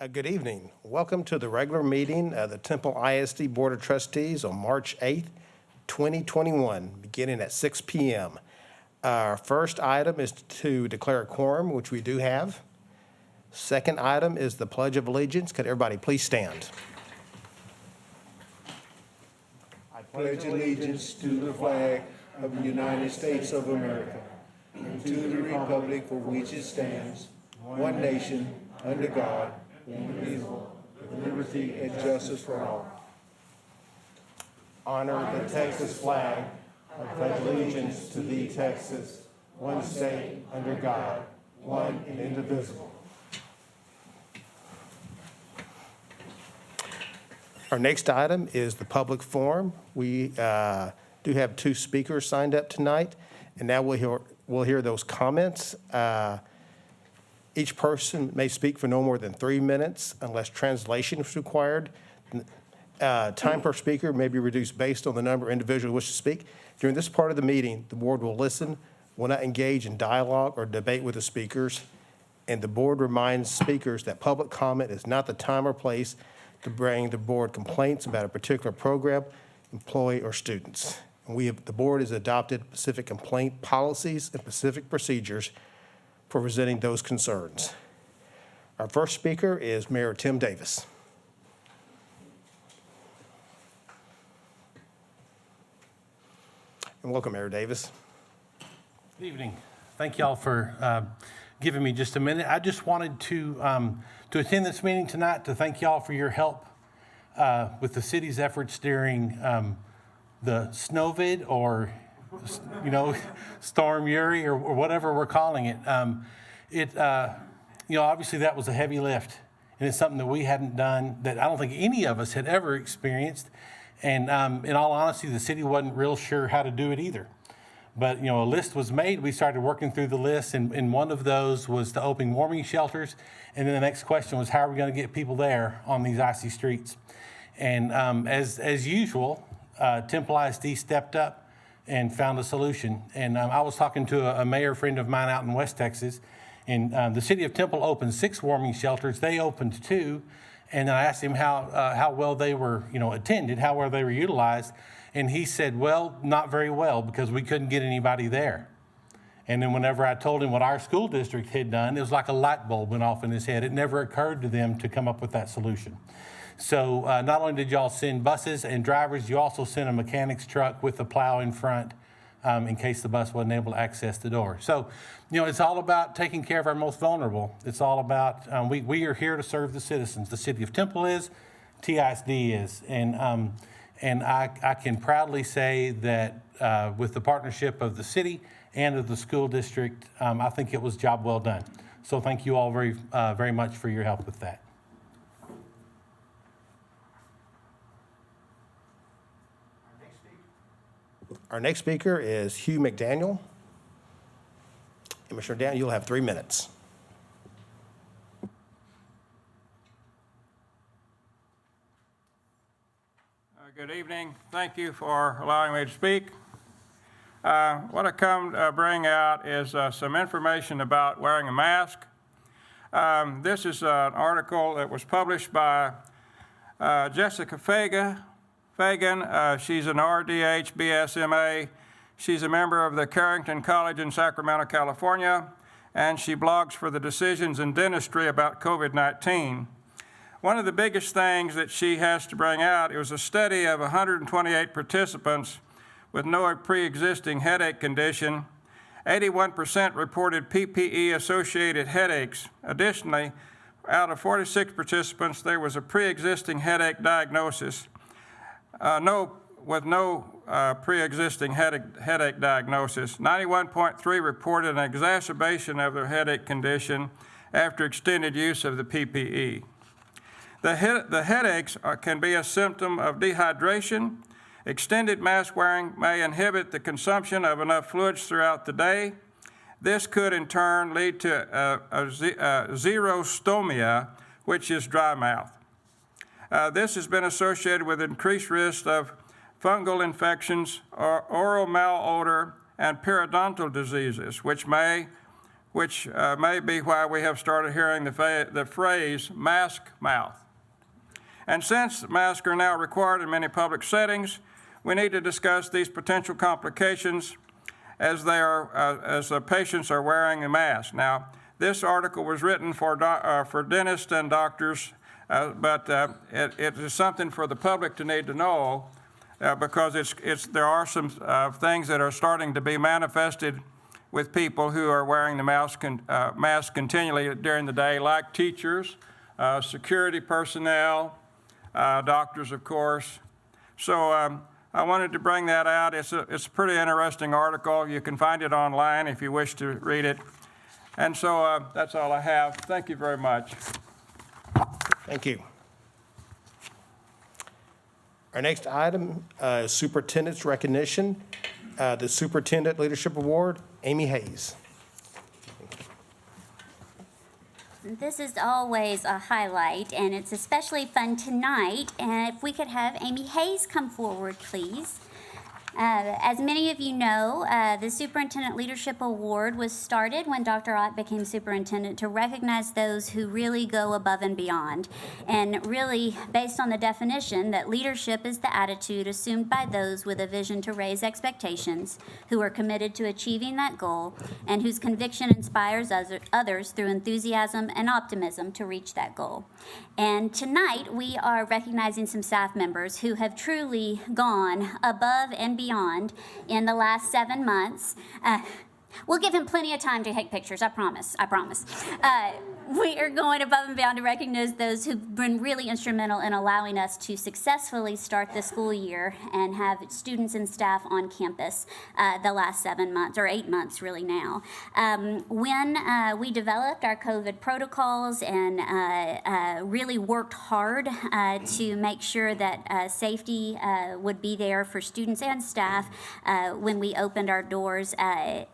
Good evening. Welcome to the regular meeting of the Temple ISD Board of Trustees on March 8th, 2021, beginning at 6 p.m. Our first item is to declare a quorum, which we do have. Second item is the Pledge of Allegiance. Could everybody please stand? I pledge allegiance to the flag of the United States of America and to the republic for which it stands, one nation, under God, indivisible, with liberty and justice for all. Honor the Texas flag. I pledge allegiance to thee, Texas, one state, under God, one and indivisible. Our next item is the public forum. We do have two speakers signed up tonight, and now we'll hear those comments. Each person may speak for no more than 3 minutes unless translation is required. Time per speaker may be reduced based on the number of individuals who wish to speak. During this part of the meeting, the board will listen, will not engage in dialogue or debate with the speakers, and the board reminds speakers that public comment is not the time or place to bring the board complaints about a particular program, employee, or students. And the board has adopted specific complaint policies and specific procedures for presenting those concerns. Our first speaker is Mayor Tim Davis. And welcome, Mayor Davis. Good evening. Thank y'all for giving me just a minute. I just wanted to attend this meeting tonight to thank y'all for your help with the city's efforts during the snowvid, or Storm Uri, or whatever we're calling it. Obviously that was a heavy lift, and it's something that we hadn't done, that I don't think any of us had ever experienced. And in all honesty, the city wasn't real sure how to do it either. But, a list was made. We started working through the list, and one of those was to open warming shelters. And then the next question was, how are we going to get people there on these icy streets? And as usual, Temple ISD stepped up and found a solution. And I was talking to a mayor friend of mine out in West Texas, and the city of Temple opened 6 warming shelters. They opened 2. And I asked him how well they were, attended, how well they were utilized. And he said, well, not very well, because we couldn't get anybody there. And then whenever I told him what our school district had done, it was like a light bulb went off in his head. It never occurred to them to come up with that solution. So not only did y'all send buses and drivers, you also sent a mechanic's truck with a plow in front in case the bus wasn't able to access the door. So, it's all about taking care of our most vulnerable. It's all about, we are here to serve the citizens. The city of Temple is, TISD is. And I can proudly say that with the partnership of the city and of the school district, I think it was job well done. So thank you all very much for your help with that. Our next speaker is Hugh McDaniel. And Mr. Daniel, you'll have 3 minutes. Good evening. Thank you for allowing me to speak. What I come to bring out is some information about wearing a mask. This is an article that was published by Jessica Fagan. She's an RDH BSMA. She's a member of the Carrington College in Sacramento, California, and she blogs for the Decisions in Dentistry about COVID-19. One of the biggest things that she has to bring out, it was a study of 128 participants with no pre-existing headache condition. 81% reported PPE-associated headaches. Additionally, out of 46 participants, there was a pre-existing headache diagnosis. With no pre-existing headache diagnosis. 91.3 reported an exacerbation of their headache condition after extended use of the PPE. The headaches can be a symptom of dehydration. Extended mask wearing may inhibit the consumption of enough fluids throughout the day. This could in turn lead to xerostomia, which is dry mouth. This has been associated with increased risk of fungal infections, oral malodor, and periodontal diseases, which may which may be why we have started hearing the phrase mask mouth. And since masks are now required in many public settings, we need to discuss these potential complications as the patients are wearing a mask. Now, this article was written for dentists and doctors, but it is something for the public to need to know because there are some things that are starting to be manifested with people who are wearing the mask continually during the day, like teachers, security personnel, doctors, of course. So I wanted to bring that out. It's a pretty interesting article. You can find it online if you wish to read it. And so that's all I have. Thank you very much. Thank you. Our next item is Superintendent's recognition. The Superintendent Leadership Award, Amy Hayes. This is always a highlight, and it's especially fun tonight. And if we could have Amy Hayes come forward, please. As many of you know, the Superintendent Leadership Award was started when Dr. Ott became superintendent to recognize those who really go above and beyond. And really, based on the definition that leadership is the attitude assumed by those with a vision to raise expectations, who are committed to achieving that goal, and whose conviction inspires others through enthusiasm and optimism to reach that goal. And tonight, we are recognizing some staff members who have truly gone above and beyond in the last 7 months. We'll give him plenty of time to take pictures, I promise. We are going above and beyond to recognize those who've been really instrumental in allowing us to successfully start the school year and have students and staff on campus the last 7 months, or 8 months really now. When we developed our COVID protocols and really worked hard to make sure that safety would be there for students and staff when we opened our doors,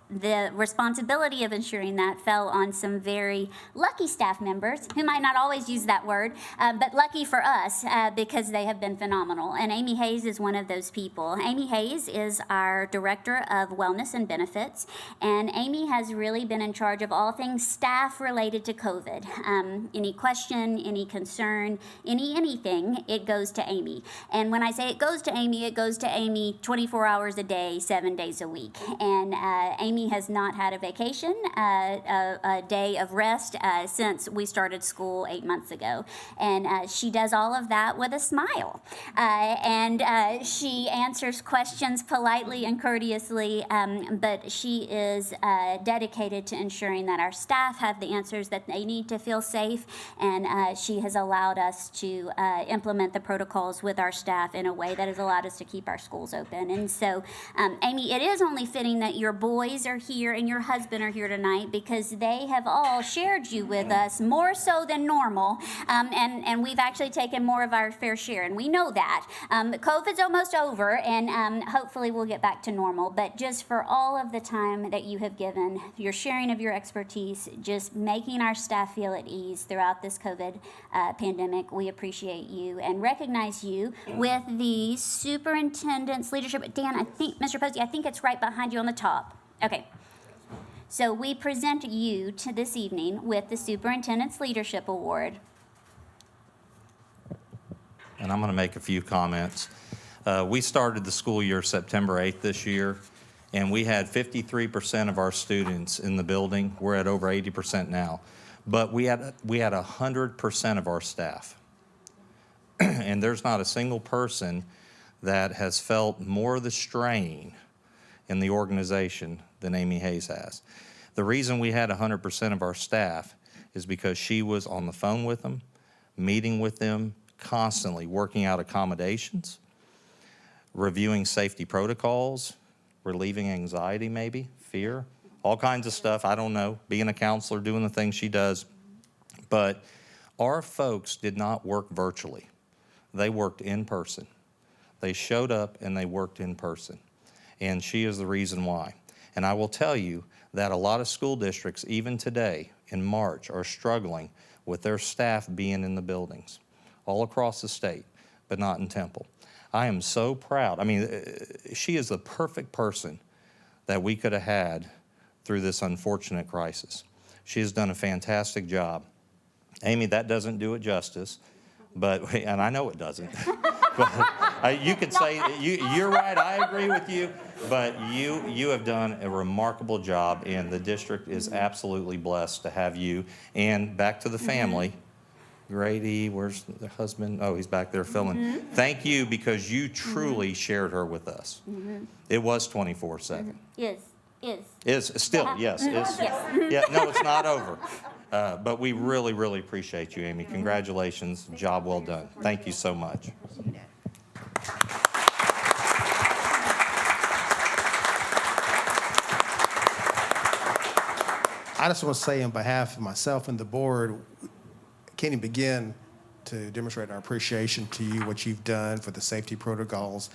the responsibility of ensuring that fell on some very lucky staff members who might not always use that word, but lucky for us because they have been phenomenal. And Amy Hayes is one of those people. Amy Hayes is our Director of Wellness and Benefits, and Amy has really been in charge of all things staff related to COVID. Any question, any concern, anything, it goes to Amy. And when I say it goes to Amy 24 hours a day, 7 days a week. And Amy has not had a vacation, a day of rest since we started school 8 months ago. And she does all of that with a smile. And she answers questions politely and courteously, but she is dedicated to ensuring that our staff have the answers that they need to feel safe. And she has allowed us to implement the protocols with our staff in a way that has allowed us to keep our schools open. And so, Amy, it is only fitting that your boys are here and your husband are here tonight because they have all shared you with us more so than normal, and we've actually taken more of our fair share, and we know that. COVID's almost over, and hopefully we'll get back to normal, but just for all of the time that you have given, your sharing of your expertise, just making our staff feel at ease throughout this COVID pandemic, we appreciate you and recognize you with the Superintendent's Leadership. Dan, Mr. Posey, I think it's right behind you on the top. Okay. So we present you to this evening with the Superintendent's Leadership Award. And I'm going to make a few comments. We started the school year September 8th this year, and we had 53% of our students in the building. We're at over 80% now. But we had 100% of our staff. And there's not a single person that has felt more the strain in the organization than Amy Hayes has. The reason we had 100% of our staff is because she was on the phone with them, meeting with them, constantly working out accommodations, reviewing safety protocols, relieving anxiety maybe, fear, all kinds of stuff, I don't know, being a counselor, doing the things she does. But our folks did not work virtually. They worked in person. They showed up and they worked in person. And she is the reason why. And I will tell you that a lot of school districts, even today in March, are struggling with their staff being in the buildings all across the state, but not in Temple. I am so proud. I mean, she is the perfect person that we could have had through this unfortunate crisis. She has done a fantastic job. Amy, that doesn't do it justice, but, and I know it doesn't. But you could say, you're right, I agree with you, but you have done a remarkable job, and the district is absolutely blessed to have you. And back to the family, Grady, where's the husband? Oh, he's back there filming. Thank you, because you truly shared her with us. It was 24/7. Is still, yes. Is. Yeah, no, it's not over. But we really, really appreciate you, Amy. Congratulations. Job well done. Thank you so much. I just want to say on behalf of myself and the board, can't even begin to demonstrate our appreciation to you, what you've done for the safety protocols,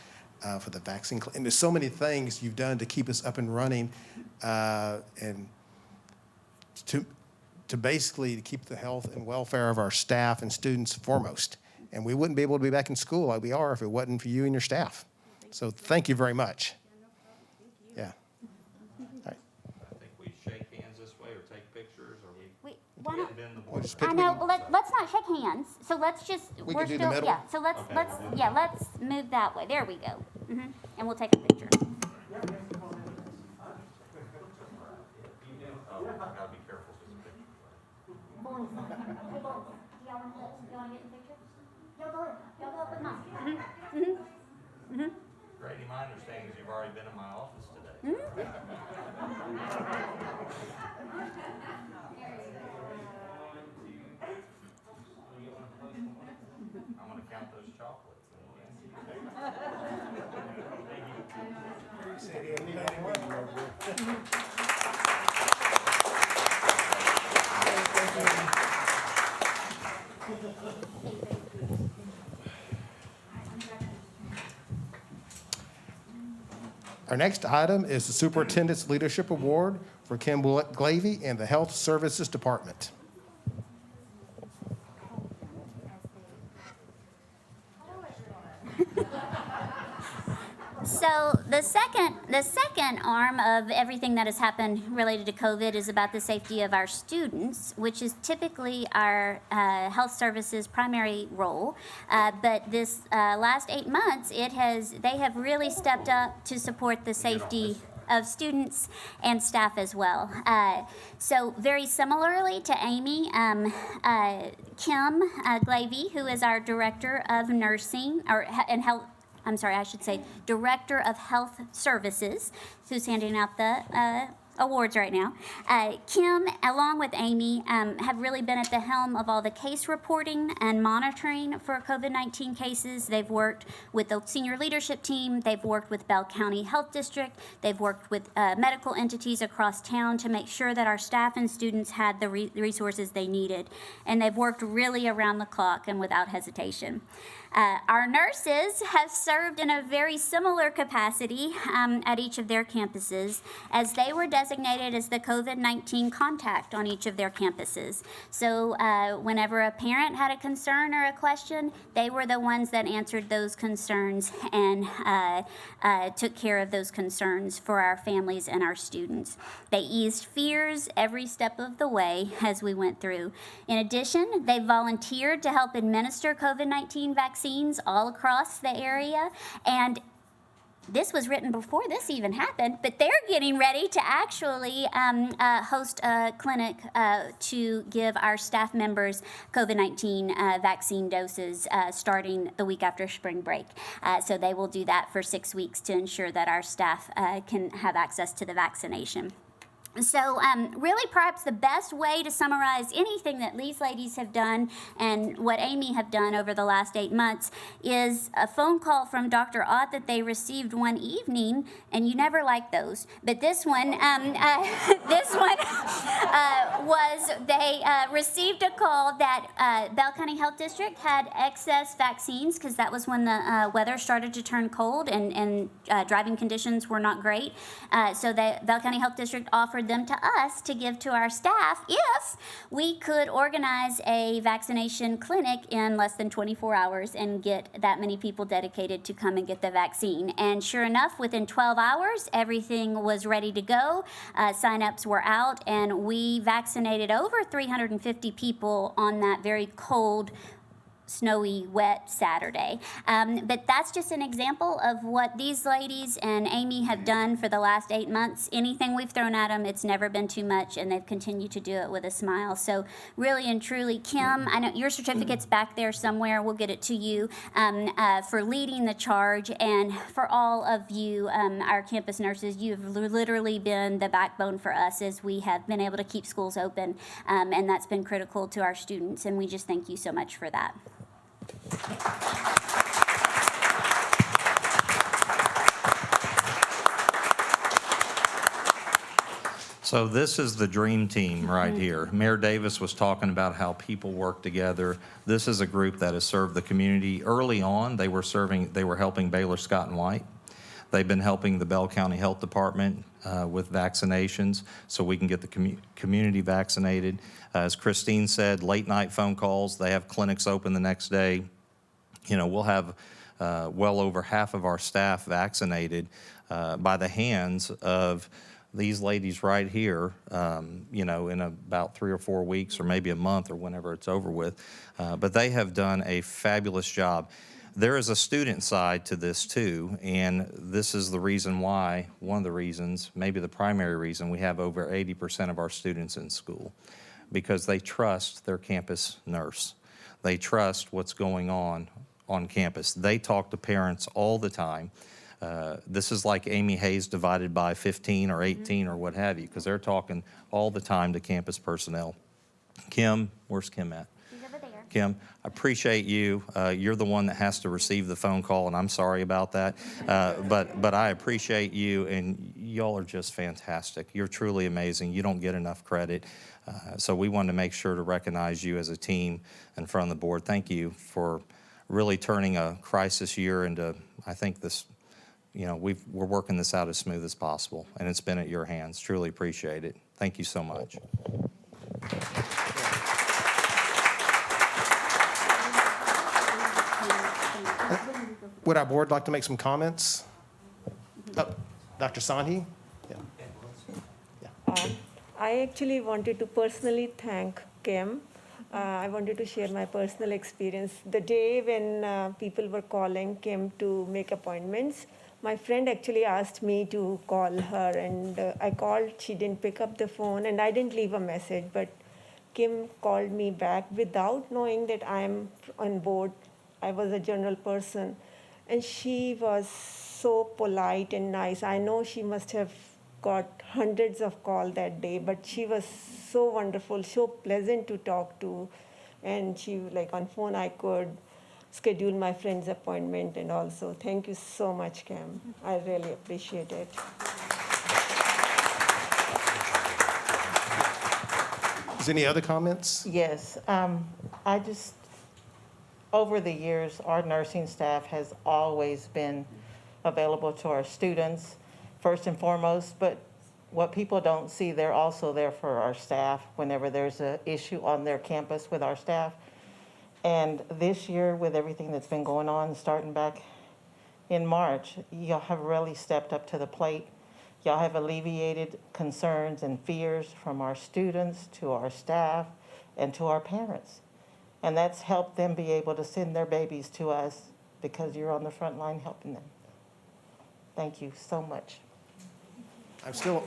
for the vaccine. And there's so many things you've done to keep us up and running, and to basically keep the health and welfare of our staff and students foremost. And we wouldn't be able to be back in school like we are if it wasn't for you and your staff. So thank you very much. Yeah. All right. I think we shake hands this way or take pictures, or Why not? bend the We'll board. just pick I know, well, let's not shake hands, so let's just, We we're can do the still, middle? yeah, so let's move that way, there we go. And we'll take a picture. Gotta be careful with the picture. Boys, hey boys, do y'all wanna get in the picture? Y'all go ahead, y'all go up with mom. Grady, my understanding is you've already been in my office today. I'm gonna count those chocolates. Our next item is the Superintendent's Leadership Award for Kim Glawe and the Health Services Department. So the second arm of everything that has happened related to COVID is about the safety of our students, which is typically our health services primary role. But this last 8 months, they have really stepped up to support the safety of students and staff as well. So very similarly to Amy, Kim Glawe, who is our Director of Nursing and Health. I'm sorry, I should say Director of Health Services, who's handing out the awards right now. Kim, along with Amy, have really been at the helm of all the case reporting and monitoring for COVID-19 cases. They've worked with the senior leadership team. They've worked with Bell County Health District. They've worked with medical entities across town to make sure that our staff and students had the resources they needed. And they've worked really around the clock and without hesitation. Our nurses have served in a very similar capacity at each of their campuses, as they were designated as the COVID-19 contact on each of their campuses. So whenever a parent had a concern or a question, they were the ones that answered those concerns and took care of those concerns for our families and our students. They eased fears every step of the way as we went through. In addition, they volunteered to help administer COVID-19 vaccines all across the area, and this was written before this even happened, but they're getting ready to actually host a clinic to give our staff members COVID-19 vaccine doses starting the week after spring break. So they will do that for 6 weeks to ensure that our staff can have access to the vaccination. So really perhaps the best way to summarize anything that these ladies have done and what Amy have done over the last 8 months is a phone call from Dr. Ott that they received one evening, and you never like those, but this one, was they received a call that Bell County Health District had excess vaccines because that was when the weather started to turn cold and driving conditions were not great. So the Bell County Health District offered offered them to us to give to our staff if we could organize a vaccination clinic in less than 24 hours and get that many people dedicated to come and get the vaccine. And sure enough, within 12 hours, everything was ready to go. Sign-ups were out, and we vaccinated over 350 people on that very cold, snowy, wet Saturday. But that's just an example of what these ladies and Amy have done for the last 8 months. Anything we've thrown at them, it's never been too much, and they've continued to do it with a smile. So really and truly, Kim, I know your certificate's back there somewhere. We'll get it to you for leading the charge, and for all of you, our campus nurses. You've literally been the backbone for us as we have been able to keep schools open, and that's been critical to our students, and we just thank you so much for that. So this is the dream team right here. Mayor Davis was talking about how people work together. This is a group that has served the community. Early on, they were helping Baylor Scott and White. They've been helping the Bell County Health Department with vaccinations so we can get the community vaccinated. As Christine said, late night phone calls. They have clinics open the next day. You know, we'll have well over half of our staff vaccinated by the hands of these ladies right here, you know, in about 3 or 4 weeks or maybe a month or whenever it's over with. But they have done a fabulous job. There is a student side to this too, and this is the reason why, one of the reasons, maybe the primary reason, we have over 80% of our students in school, because they trust their campus nurse. They trust what's going on campus. They talk to parents all the time. This is like Amy Hayes divided by 15 or 18 or what have you, because they're talking all the time to campus personnel. Kim, where's Kim at? She's over there. Kim, I appreciate you. You're the one that has to receive the phone call, and I'm sorry about that. But I appreciate you, and y'all are just fantastic. You're truly amazing. You don't get enough credit. So we wanted to make sure to recognize you as a team in front of the board. Thank you for really turning a crisis year into, I think this, you know, we're working this out as smooth as possible, and it's been at your hands. Truly appreciate it. Thank you so much. Would our board like to make some comments? Oh, Dr. Sandhi? Yeah. I actually wanted to personally thank Kim. I wanted to share my personal experience. The day when people were calling Kim to make appointments, my friend actually asked me to call her, and I called. She didn't pick up the phone, and I didn't leave a message, but Kim called me back without knowing that I'm on board. I was a general person, and she was so polite and nice. I know she must have got hundreds of calls that day, but she was so wonderful, so pleasant to talk to. And she, like on phone, I could schedule my friend's appointment, and also thank you so much, Kim. I really appreciate it. Is any other comments? Yes, over the years, our nursing staff has always been available to our students, first and foremost, but what people don't see, they're also there for our staff whenever there's an issue on their campus with our staff. And this year, with everything that's been going on, starting back in March, y'all have really stepped up to the plate. Y'all have alleviated concerns and fears from our students to our staff and to our parents. And that's helped them be able to send their babies to us because you're on the front line helping them. Thank you so much. I'm still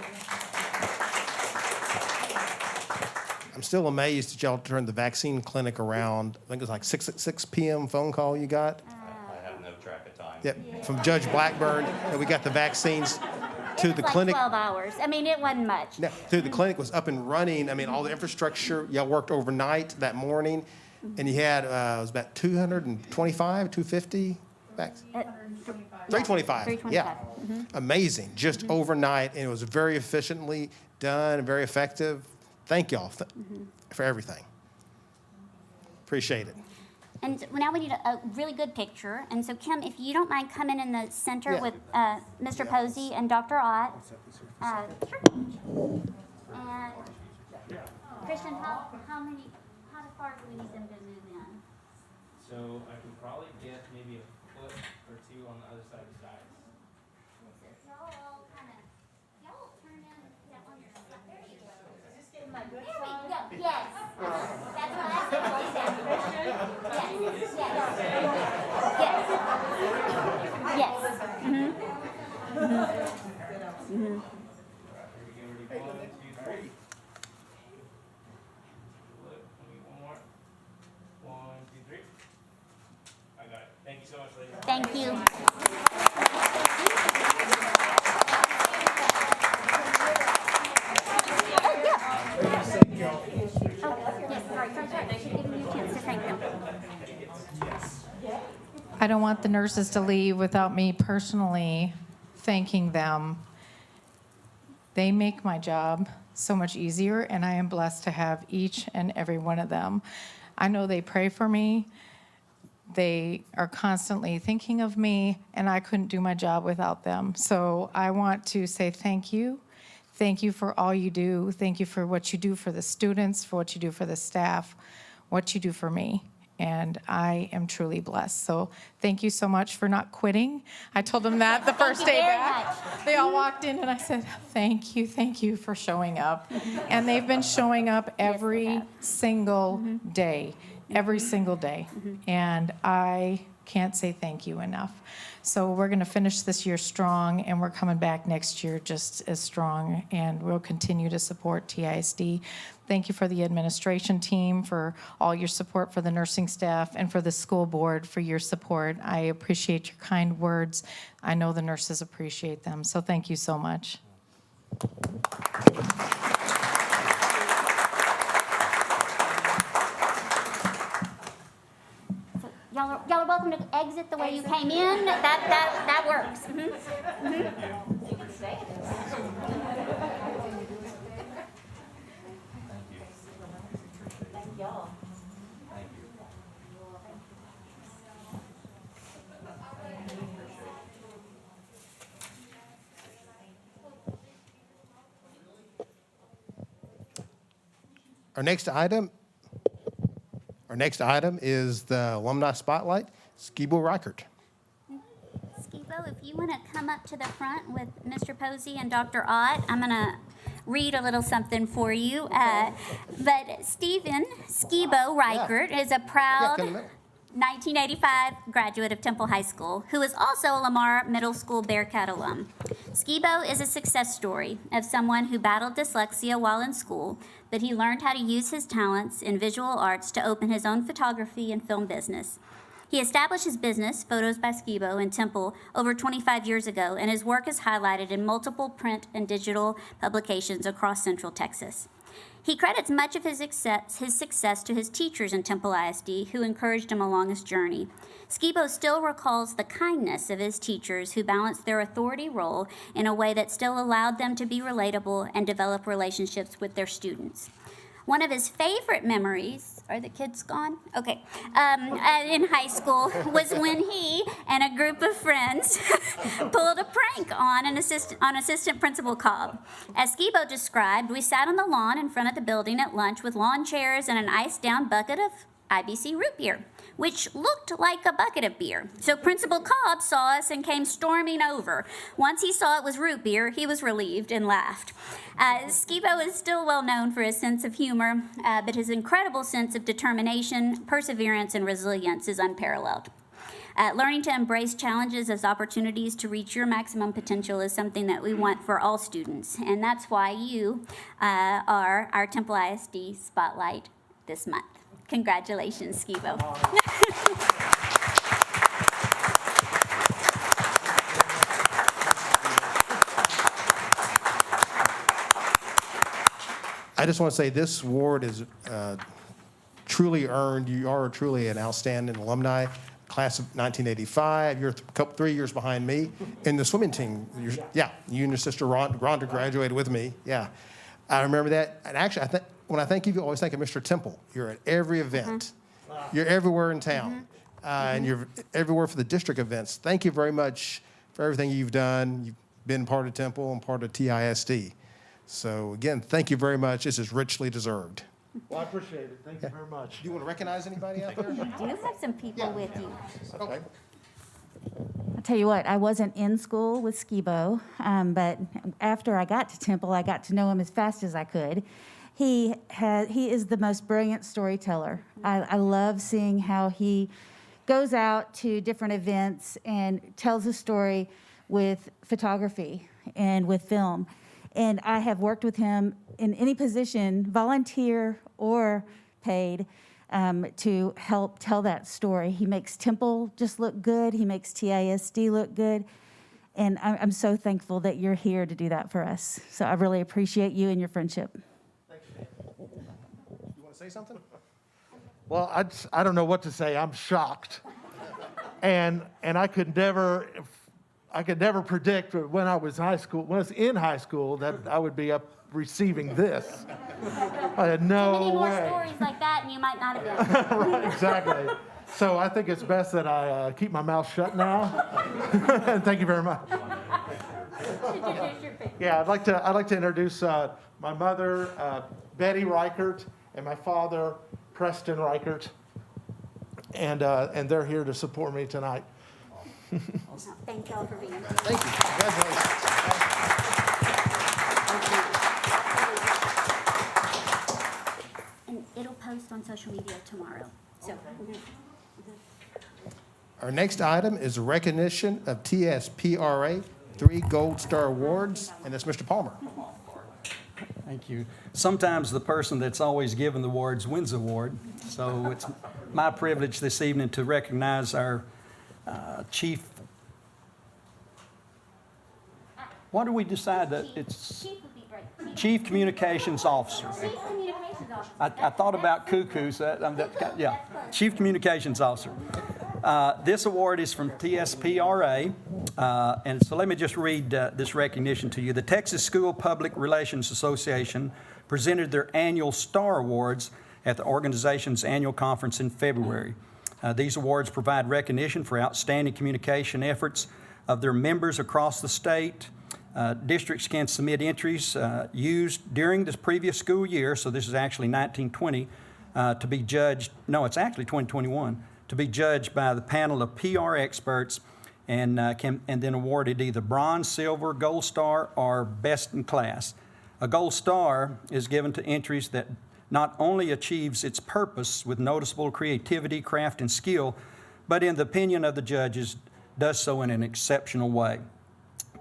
amazed that y'all turned the vaccine clinic around. I think it was like 6 p.m. phone call you got. I have no track of time. Yep, from Judge Blackburn, and we got the vaccines to the clinic. It was like 12 hours. I mean, it wasn't much. No, to the clinic was up and running. I mean, all the infrastructure, y'all worked overnight that morning, and you had, it was about 225, 250 vaccines? 325, yeah. Amazing, just overnight, and it was very efficiently done and very effective. Thank y'all for everything. Appreciate it. And now we need a really good picture. And so, Kim, if you don't mind coming in the center Yeah. with Mr. Posey and Dr. Ott. Sure. And Christian, how far do we need them to move in? So I can probably get maybe a foot or two on the other side of the sides. Y'all all turn in on your side. There you go. There we go. Yes. That's what I said. Yes. Yes. Mm-hmm. Mm-hmm. Hey, 1, 2, 3. Look, one more. 1, 2, 3. I got it. Thank you so much, ladies. Thank you. I don't want the nurses to leave without me personally thanking them. They make my job so much easier, and I am blessed to have each and every one of them. I know they pray for me. They are constantly thinking of me, and I couldn't do my job without them. So I want to say thank you. Thank you for all you do. Thank you for what you do for the students, for what you do for the staff, what you do for me. And I am truly blessed. So thank you so much for not quitting. I told them that the first day back. They all walked in and I said, thank you for showing up. And they've been showing up every single day, every single day. And I can't say thank you enough. So we're going to finish this year strong, and we're coming back next year just as strong, and we'll continue to support TISD. Thank you for the administration team, for all your support for the nursing staff, and for the school board for your support. I appreciate your kind words. I know the nurses appreciate them, so thank you so much. Y'all are welcome to exit the way you came in. That works. Thank y'all. Our next item is the Alumni Spotlight, Skeebo Reichert. Skeebo, if you want to come up to the front with Mr. Posey and Dr. Ott, I'm going to read a little something for you. But Stephen Skeebo Reichert is a proud 1985 graduate of Temple High School, who is also a Lamar Middle School Bearcat alum. Skeebo is a success story of someone who battled dyslexia while in school, but he learned how to use his talents in visual arts to open his own photography and film business. He established his business, Photos by Skeebo, in Temple over 25 years ago, and his work is highlighted in multiple print and digital publications across Central Texas. He credits much of his success to his teachers in Temple ISD, who encouraged him along his journey. Skeebo still recalls the kindness of his teachers, who balanced their authority role in a way that still allowed them to be relatable and develop relationships with their students. One of his favorite memories, are the kids gone? Okay. In high school was when he and a group of friends pulled a prank on assistant principal Cobb. As Skeebo described, we sat on the lawn in front of the building at lunch with lawn chairs and an iced-down bucket of IBC root beer, which looked like a bucket of beer. So Principal Cobb saw us and came storming over. Once he saw it was root beer, he was relieved and laughed. Skeebo is still well known for his sense of humor, but his incredible sense of determination, perseverance, and resilience is unparalleled. Learning to embrace challenges as opportunities to reach your maximum potential is something that we want for all students, and that's why you are our Temple ISD Spotlight this month. Congratulations, Skeebo. I just want to say this award is truly earned. You are truly an outstanding alumni, class of 1985. You're 3 years behind me in the swimming team. You and your sister Rhonda graduated with me. Yeah, I remember that. And actually, when I think of you, I always think of Mr. Temple. You're at every event. You're everywhere in town. And you're everywhere for the district events. Thank you very much for everything you've done. You've been part of Temple and part of TISD. So again, thank you very much. This is richly deserved. Well, I appreciate it. Thank you very much. Do you want to recognize anybody out there? You do have some people with you. Okay. I'll tell you what, I wasn't in school with Skeebo, but after I got to Temple, I got to know him as fast as I could. He is the most brilliant storyteller. I love seeing how he goes out to different events and tells a story with photography and with film. And I have worked with him in any position, volunteer or paid, to help tell that story. He makes Temple just look good. He makes TISD look good. And I'm so thankful that you're here to do that for us. So I really appreciate you and your friendship. You want to say something? Well, I don't know what to say. I'm shocked. And I could never predict when I was in high school that I would be up receiving this. I had no Many more way. stories like that, and you might not have been. Right, exactly. So I think it's best that I keep my mouth shut now. And thank you very much. Yeah, I'd like to introduce my mother, Betty Reichert, and my father, Preston Reichert, and they're here to support me tonight. Thank y'all for being here. Thank you. Congratulations. And it'll post on social media tomorrow. So, Our next item is a recognition of TSPRA 3 Gold Star Awards, and it's Mr. Palmer. Thank you. Sometimes the person that's always given the awards wins the award. So it's my privilege this evening to recognize our chief. What do we decide that it's Chief would be great. Chief Communications Officer? Chief Communications Officer. I thought about cuckoos. Yeah, Chief Communications Officer. This award is from TSPRA, and so let me just read this recognition to you. The Texas School Public Relations Association presented their annual Star Awards at the organization's annual conference in February. These awards provide recognition for outstanding communication efforts of their members across the state. Districts can submit entries used during this previous school year, so this is actually 1920, to be judged, no, it's actually 2021, to be judged by the panel of PR experts and then awarded either bronze, silver, gold star, or best in class. A gold star is given to entries that not only achieves its purpose with noticeable creativity, craft, and skill, but in the opinion of the judges, does so in an exceptional way.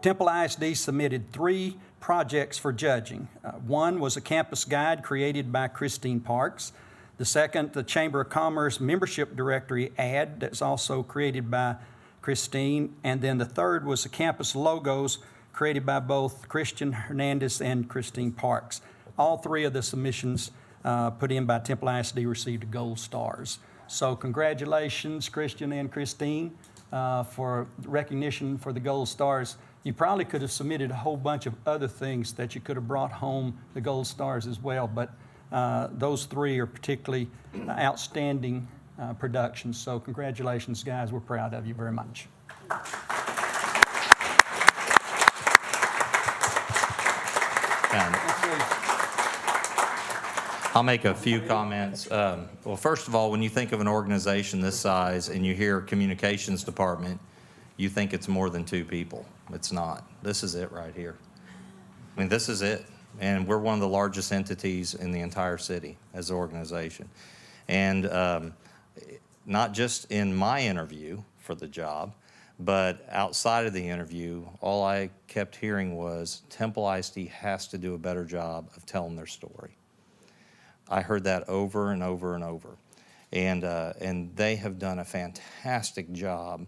Temple ISD submitted 3 projects for judging. One was a campus guide created by Christine Parks. The second, the Chamber of Commerce membership directory ad that's also created by Christine. And then the third was the campus logos created by both Christian Hernandez and Christine Parks. All 3 of the submissions put in by Temple ISD received gold stars. So congratulations, Christian and Christine, for recognition for the gold stars. You probably could have submitted a whole bunch of other things that you could have brought home the gold stars as well, but those 3 are particularly outstanding productions. So congratulations, guys. We're proud of you very much. I'll make a few comments. Well, first of all, when you think of an organization this size and you hear communications department, you think it's more than 2 people. It's not. This is it right here. I mean, this is it. And we're one of the largest entities in the entire city as an organization. And not just in my interview for the job, but outside of the interview, all I kept hearing was Temple ISD has to do a better job of telling their story. I heard that over and over and over. And they have done a fantastic job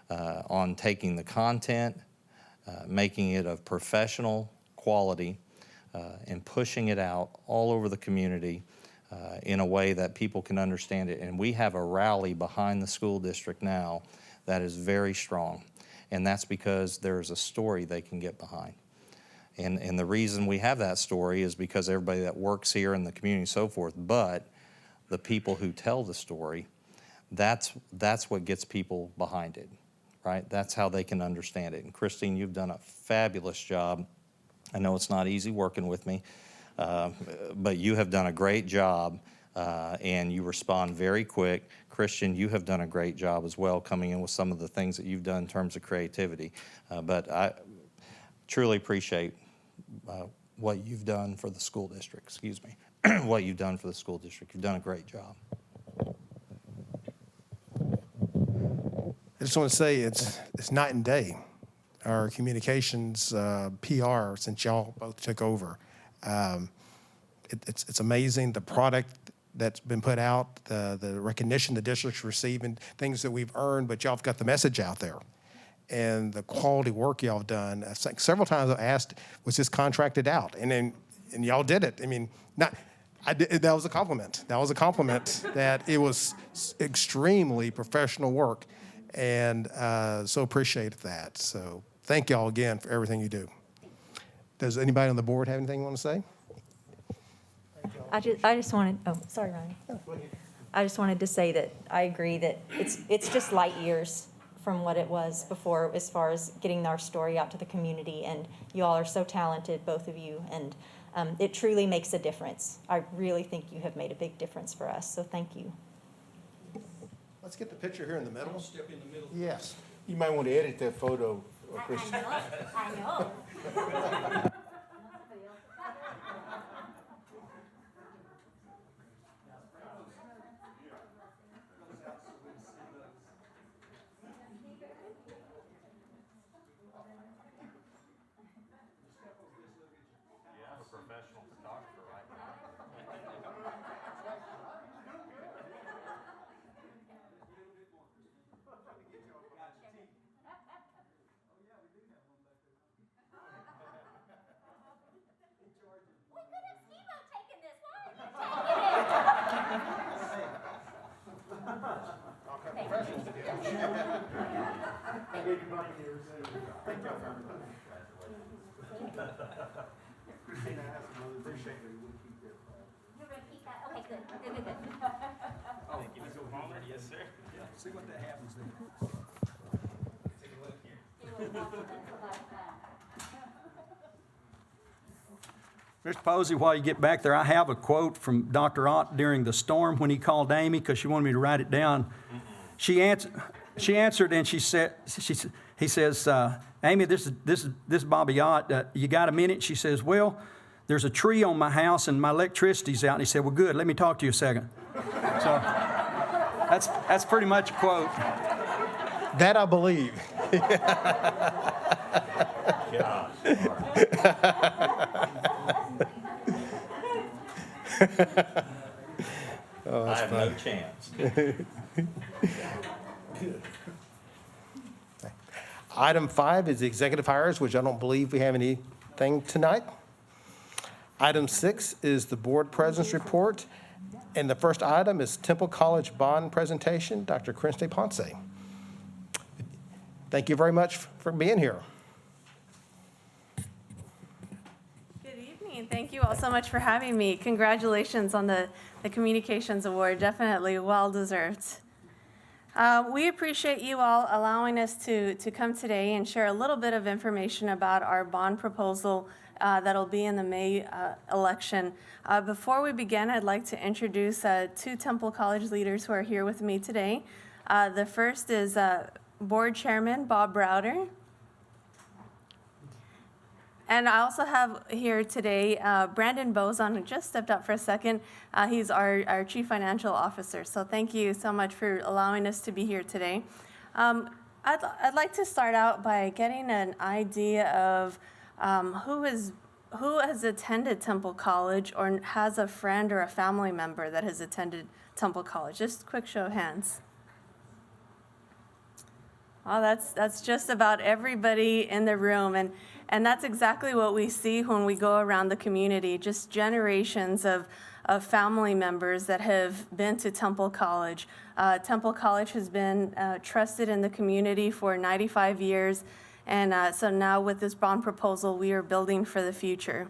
on taking the content, making it of professional quality, and pushing it out all over the community in a way that people can understand it. And we have a rally behind the school district now that is very strong. And that's because there's a story they can get behind. And the reason we have that story is because everybody that works here in the community and so forth, but the people who tell the story, that's what gets people behind it, right? That's how they can understand it. And Christine, you've done a fabulous job I know it's not easy working with me, but you have done a great job, and you respond very quick. Christian, you have done a great job as well, coming in with some of the things that you've done in terms of creativity. But I truly appreciate what you've done for the school district, excuse me, what you've done for the school district. You've done a great job. I just want to say it's night and day. Our communications PR since y'all both took over. It's amazing, the product that's been put out, the recognition the district's receiving, things that we've earned, but y'all have got the message out there. And the quality work y'all have done. Several times I've asked, was this contracted out? And y'all did it. I mean, that was a compliment. That was a compliment that it was extremely professional work. And so appreciate that. So thank y'all again for everything you do. Does anybody on the board have anything you want to say? I just wanted, oh, sorry, Ryan. I just wanted to say that I agree that it's just light years from what it was before as far as getting our story out to the community. And you all are so talented, both of you, and it truly makes a difference. I really think you have made a big difference for us, so thank you. Let's get the picture here in the middle. Step in the middle. Yes. You might want to edit that photo, Christian. I know. Yes, sir. See what that happens then. Mr. Posey, while you get back there, I have a quote from Dr. Ott during the storm when he called Amy because she wanted me to write it down. She answered and he says, Amy, this is Bobby Ott. You got a minute? She says, well, there's a tree on my house and my electricity's out. And he said, well, good, let me talk to you a second. So that's pretty much a quote. That I believe. I have no chance. Item 5 is the executive hires, which I don't believe we have anything tonight. Item 6 is the board president's report. And the first item is Temple College bond presentation, Dr. Crinste Ponce. Thank you very much for being here. Good evening. Thank you all so much for having me. Congratulations on the Communications Award. Definitely well-deserved. We appreciate you all allowing us to come today and share a little bit of information about our bond proposal that'll be in the May election. Before we begin, I'd like to introduce 2 Temple College leaders who are here with me today. The first is Board Chairman Bob Browder. And I also have here today Brandon Bozon, who just stepped up for a second. He's our Chief Financial Officer. So thank you so much for allowing us to be here today. I'd like to start out by getting an idea of who has attended Temple College or has a friend or a family member that has attended Temple College. Just a quick show of hands. Well, that's just about everybody in the room, and that's exactly what we see when we go around the community, just generations of family members that have been to Temple College. Temple College has been trusted in the community for 95 years, and so now with this bond proposal, we are building for the future.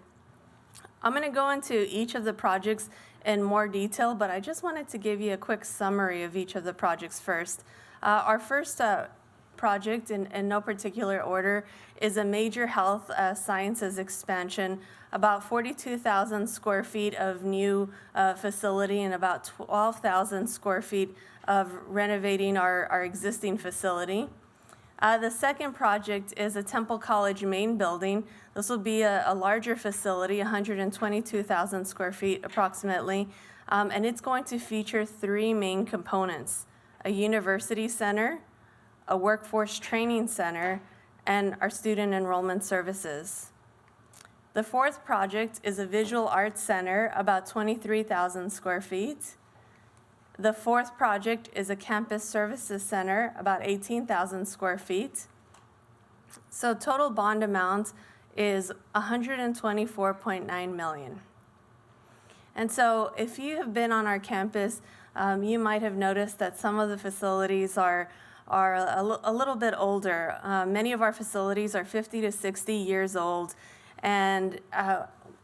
I'm going to go into each of the projects in more detail, but I just wanted to give you a quick summary of each of the projects first. Our first project, in no particular order, is a major health sciences expansion, about 42,000 square feet of new facility and about 12,000 square feet of renovating our existing facility. The second project is a Temple College main building. This will be a larger facility, 122,000 square feet approximately, and it's going to feature three main components: a university center, a workforce training center, and our student enrollment services. The fourth project is a visual arts center, about 23,000 square feet. The fourth project is a campus services center, about 18,000 square feet. So total bond amount is $124.9 million. And so if you have been on our campus, you might have noticed that some of the facilities are a little bit older. Many of our facilities are 50 to 60 years old. And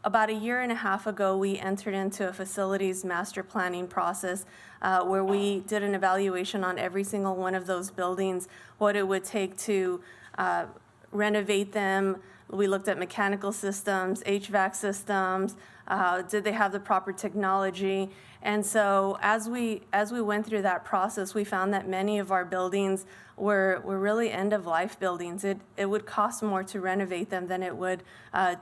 about a year and a half ago, we entered into a facilities master planning process where we did an evaluation on every single one of those buildings, what it would take to renovate them. We looked at mechanical systems, HVAC systems, did they have the proper technology? And so as we went through that process, we found that many of our buildings were really end-of-life buildings. It would cost more to renovate them than it would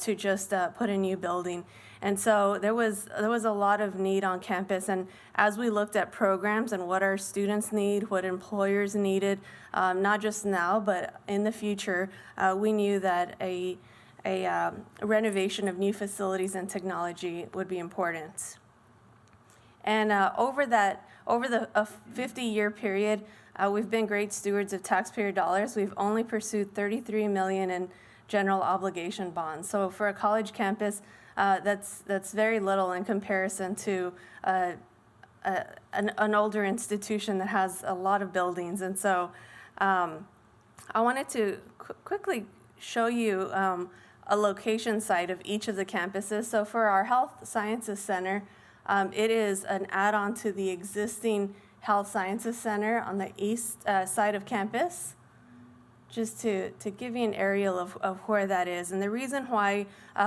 to just put a new building. And so there was a lot of need on campus. And as we looked at programs and what our students need, what employers needed, not just now, but in the future, we knew that a renovation of new facilities and technology would be important. And over the 50-year period, we've been great stewards of taxpayer dollars. We've only pursued $33 million in general obligation bonds. So for a college campus, that's very little in comparison to an older institution that has a lot of buildings. And so I wanted to quickly show you a location site of each of the campuses. So for our Health Sciences Center, it is an add-on to the existing Health Sciences Center on the east side of campus, just to give you an aerial of where that is. And the reason why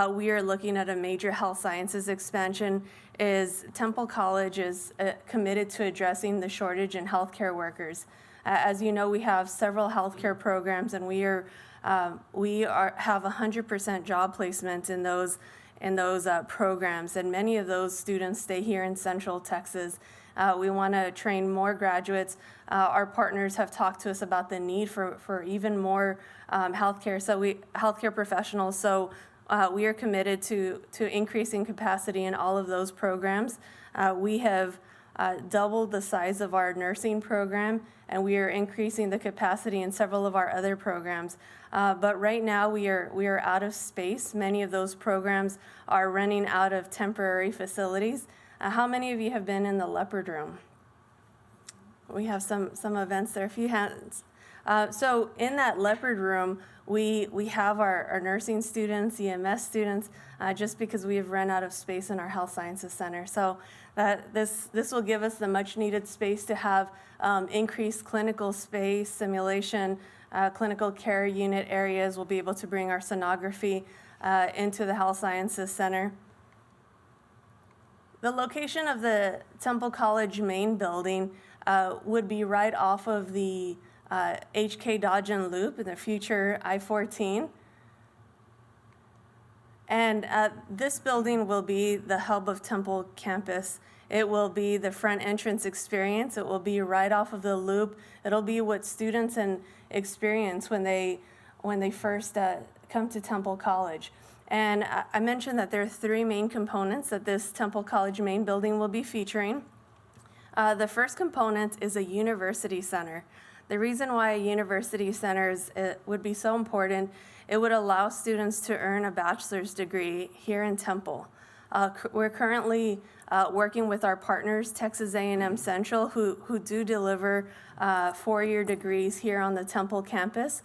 we are looking at a major health sciences expansion is Temple College is committed to addressing the shortage in healthcare workers. As you know, we have several healthcare programs, and we have 100% job placement in those programs, and many of those students stay here in Central Texas. We want to train more graduates. Our partners have talked to us about the need for even more healthcare professionals. So we are committed to increasing capacity in all of those programs. We have doubled the size of our nursing program, and we are increasing the capacity in several of our other programs. But right now we are out of space. Many of those programs are running out of temporary facilities. How many of you have been in the leopard room? We have some events there, a few hands. So in that leopard room, we have our nursing students, EMS students, just because we have run out of space in our Health Sciences Center. So this will give us the much needed space to have increased clinical space, simulation, clinical care unit areas. We'll be able to bring our sonography into the Health Sciences Center. The location of the Temple College main building would be right off of the HK Dodgen Loop in the future I-14. And this building will be the hub of Temple campus. It will be the front entrance experience. It will be right off of the loop. It'll be what students experience when they first come to Temple College. And I mentioned that there are three main components that this Temple College main building will be featuring. The first component is a university center. The reason why a university center would be so important, it would allow students to earn a bachelor's degree here in Temple. We're currently working with our partners, Texas A&M Central, who do deliver four-year degrees here on the Temple campus.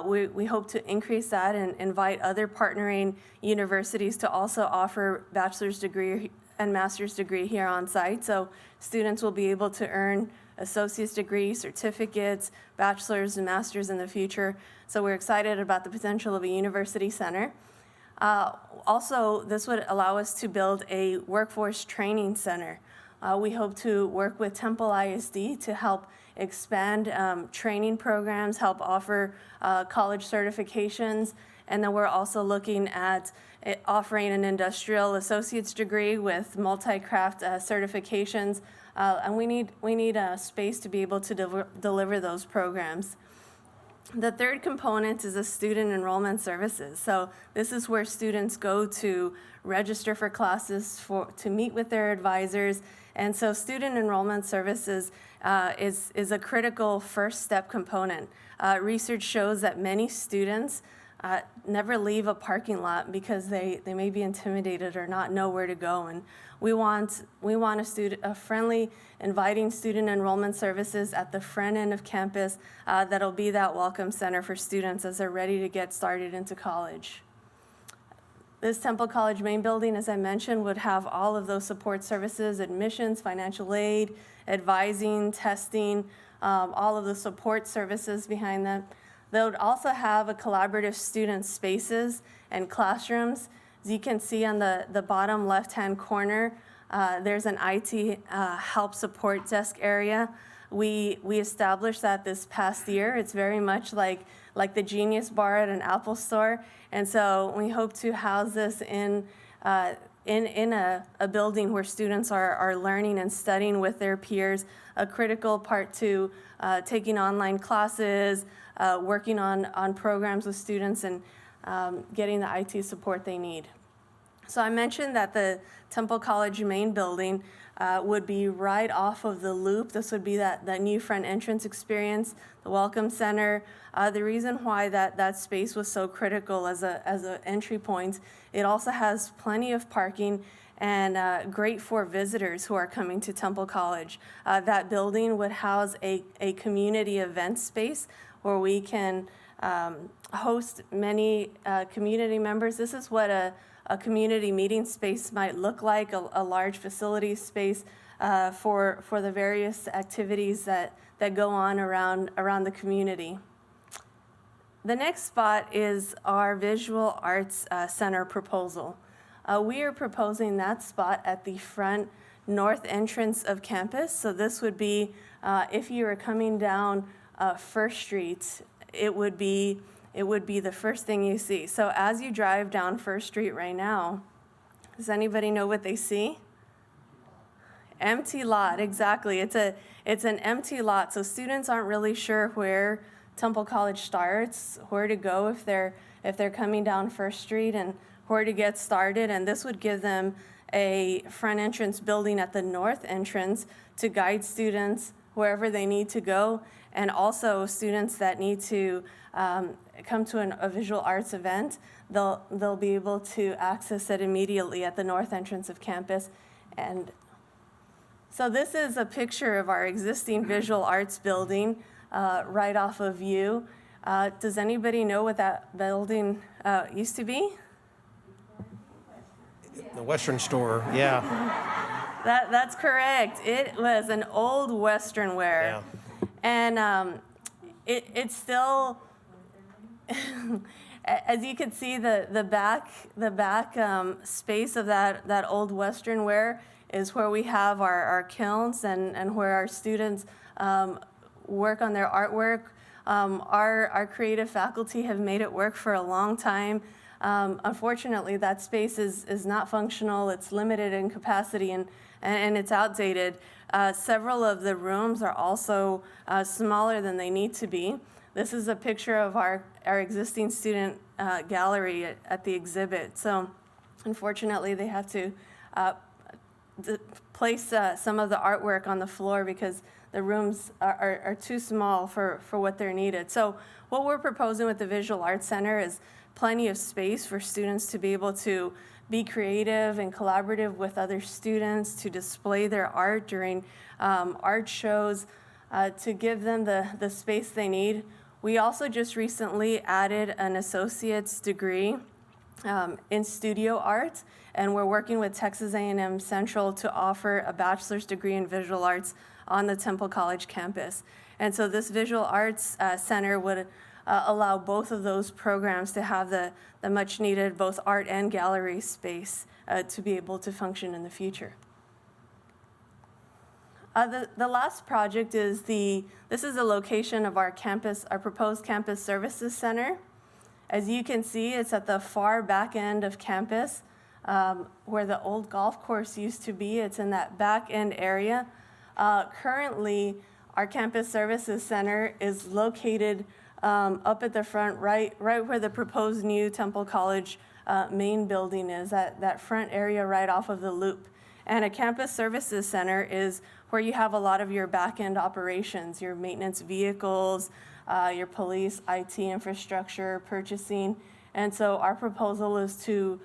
We hope to increase that and invite other partnering universities to also offer bachelor's degree and master's degree here on site. So students will be able to earn associate's degree, certificates, bachelor's and master's in the future. So we're excited about the potential of a university center. Also, this would allow us to build a workforce training center. We hope to work with Temple ISD to help expand training programs, help offer college certifications, and then we're also looking at offering an industrial associate's degree with multi-craft certifications, and we need a space to be able to deliver those programs. The third component is the student enrollment services. So this is where students go to register for classes, to meet with their advisors. And so student enrollment services is a critical first step component. Research shows that many students never leave a parking lot because they may be intimidated or not know where to go. And we want a friendly, inviting student enrollment services at the front end of campus that'll be that welcome center for students as they're ready to get started into college. This Temple College main building, as I mentioned, would have all of those support services, admissions, financial aid, advising, testing, all of the support services behind them. They would also have a collaborative student spaces and classrooms. As you can see on the bottom left-hand corner, there's an IT help support desk area. We established that this past year. It's very much like the Genius Bar at an Apple store. And so we hope to house this in a building where students are learning and studying with their peers, a critical part to taking online classes, working on programs with students, and getting the IT support they need. So I mentioned that the Temple College main building would be right off of the loop. This would be that new front entrance experience, the Welcome Center. The reason why that space was so critical as an entry point, it also has plenty of parking and great for visitors who are coming to Temple College. That building would house a community event space where we can host many community members. This is what a community meeting space might look like, a large facility space for the various activities that go on around the community. The next spot is our Visual Arts Center proposal. We are proposing that spot at the front north entrance of campus. So this would be, if you were coming down First Street, it would be the first thing you see. So as you drive down First Street right now, does anybody know what they see? Empty lot, exactly. It's an empty lot, so students aren't really sure where Temple College starts, where to go if they're coming down First Street, and where to get started. And this would give them a front entrance building at the north entrance to guide students wherever they need to go, and also students that need to come to a visual arts event, they'll be able to access it immediately at the north entrance of campus. And so this is a picture of our existing visual arts building right off of View. Does anybody know what that building used to be? The Western store, yeah. That's correct. It was an old Western wear. Yeah. And it's still, as you can see, the back space of that old Western wear is where we have our kilns and where our students work on their artwork. Our creative faculty have made it work for a long time. Unfortunately, that space is not functional. It's limited in capacity and it's outdated. Several of the rooms are also smaller than they need to be. This is a picture of our existing student gallery at the exhibit. So unfortunately, they have to place some of the artwork on the floor because the rooms are too small for what they're needed. So what we're proposing with the Visual Arts Center is plenty of space for students to be able to be creative and collaborative with other students, to display their art during art shows, to give them the space they need. We also just recently added an associate's degree in studio art, and we're working with Texas A&M Central to offer a bachelor's degree in visual arts on the Temple College campus. And so this Visual Arts Center would allow both of those programs to have the much needed both art and gallery space to be able to function in the future. The last project is this is the location of our campus, our proposed campus services center. As you can see, it's at the far back end of campus where the old golf course used to be. It's in that back end area. Currently, our campus services center is located up at the front, right where the proposed new Temple College main building is, that front area right off of the loop. And a campus services center is where you have a lot of your back-end operations, your maintenance vehicles, your police, IT infrastructure, purchasing. And so our proposal is to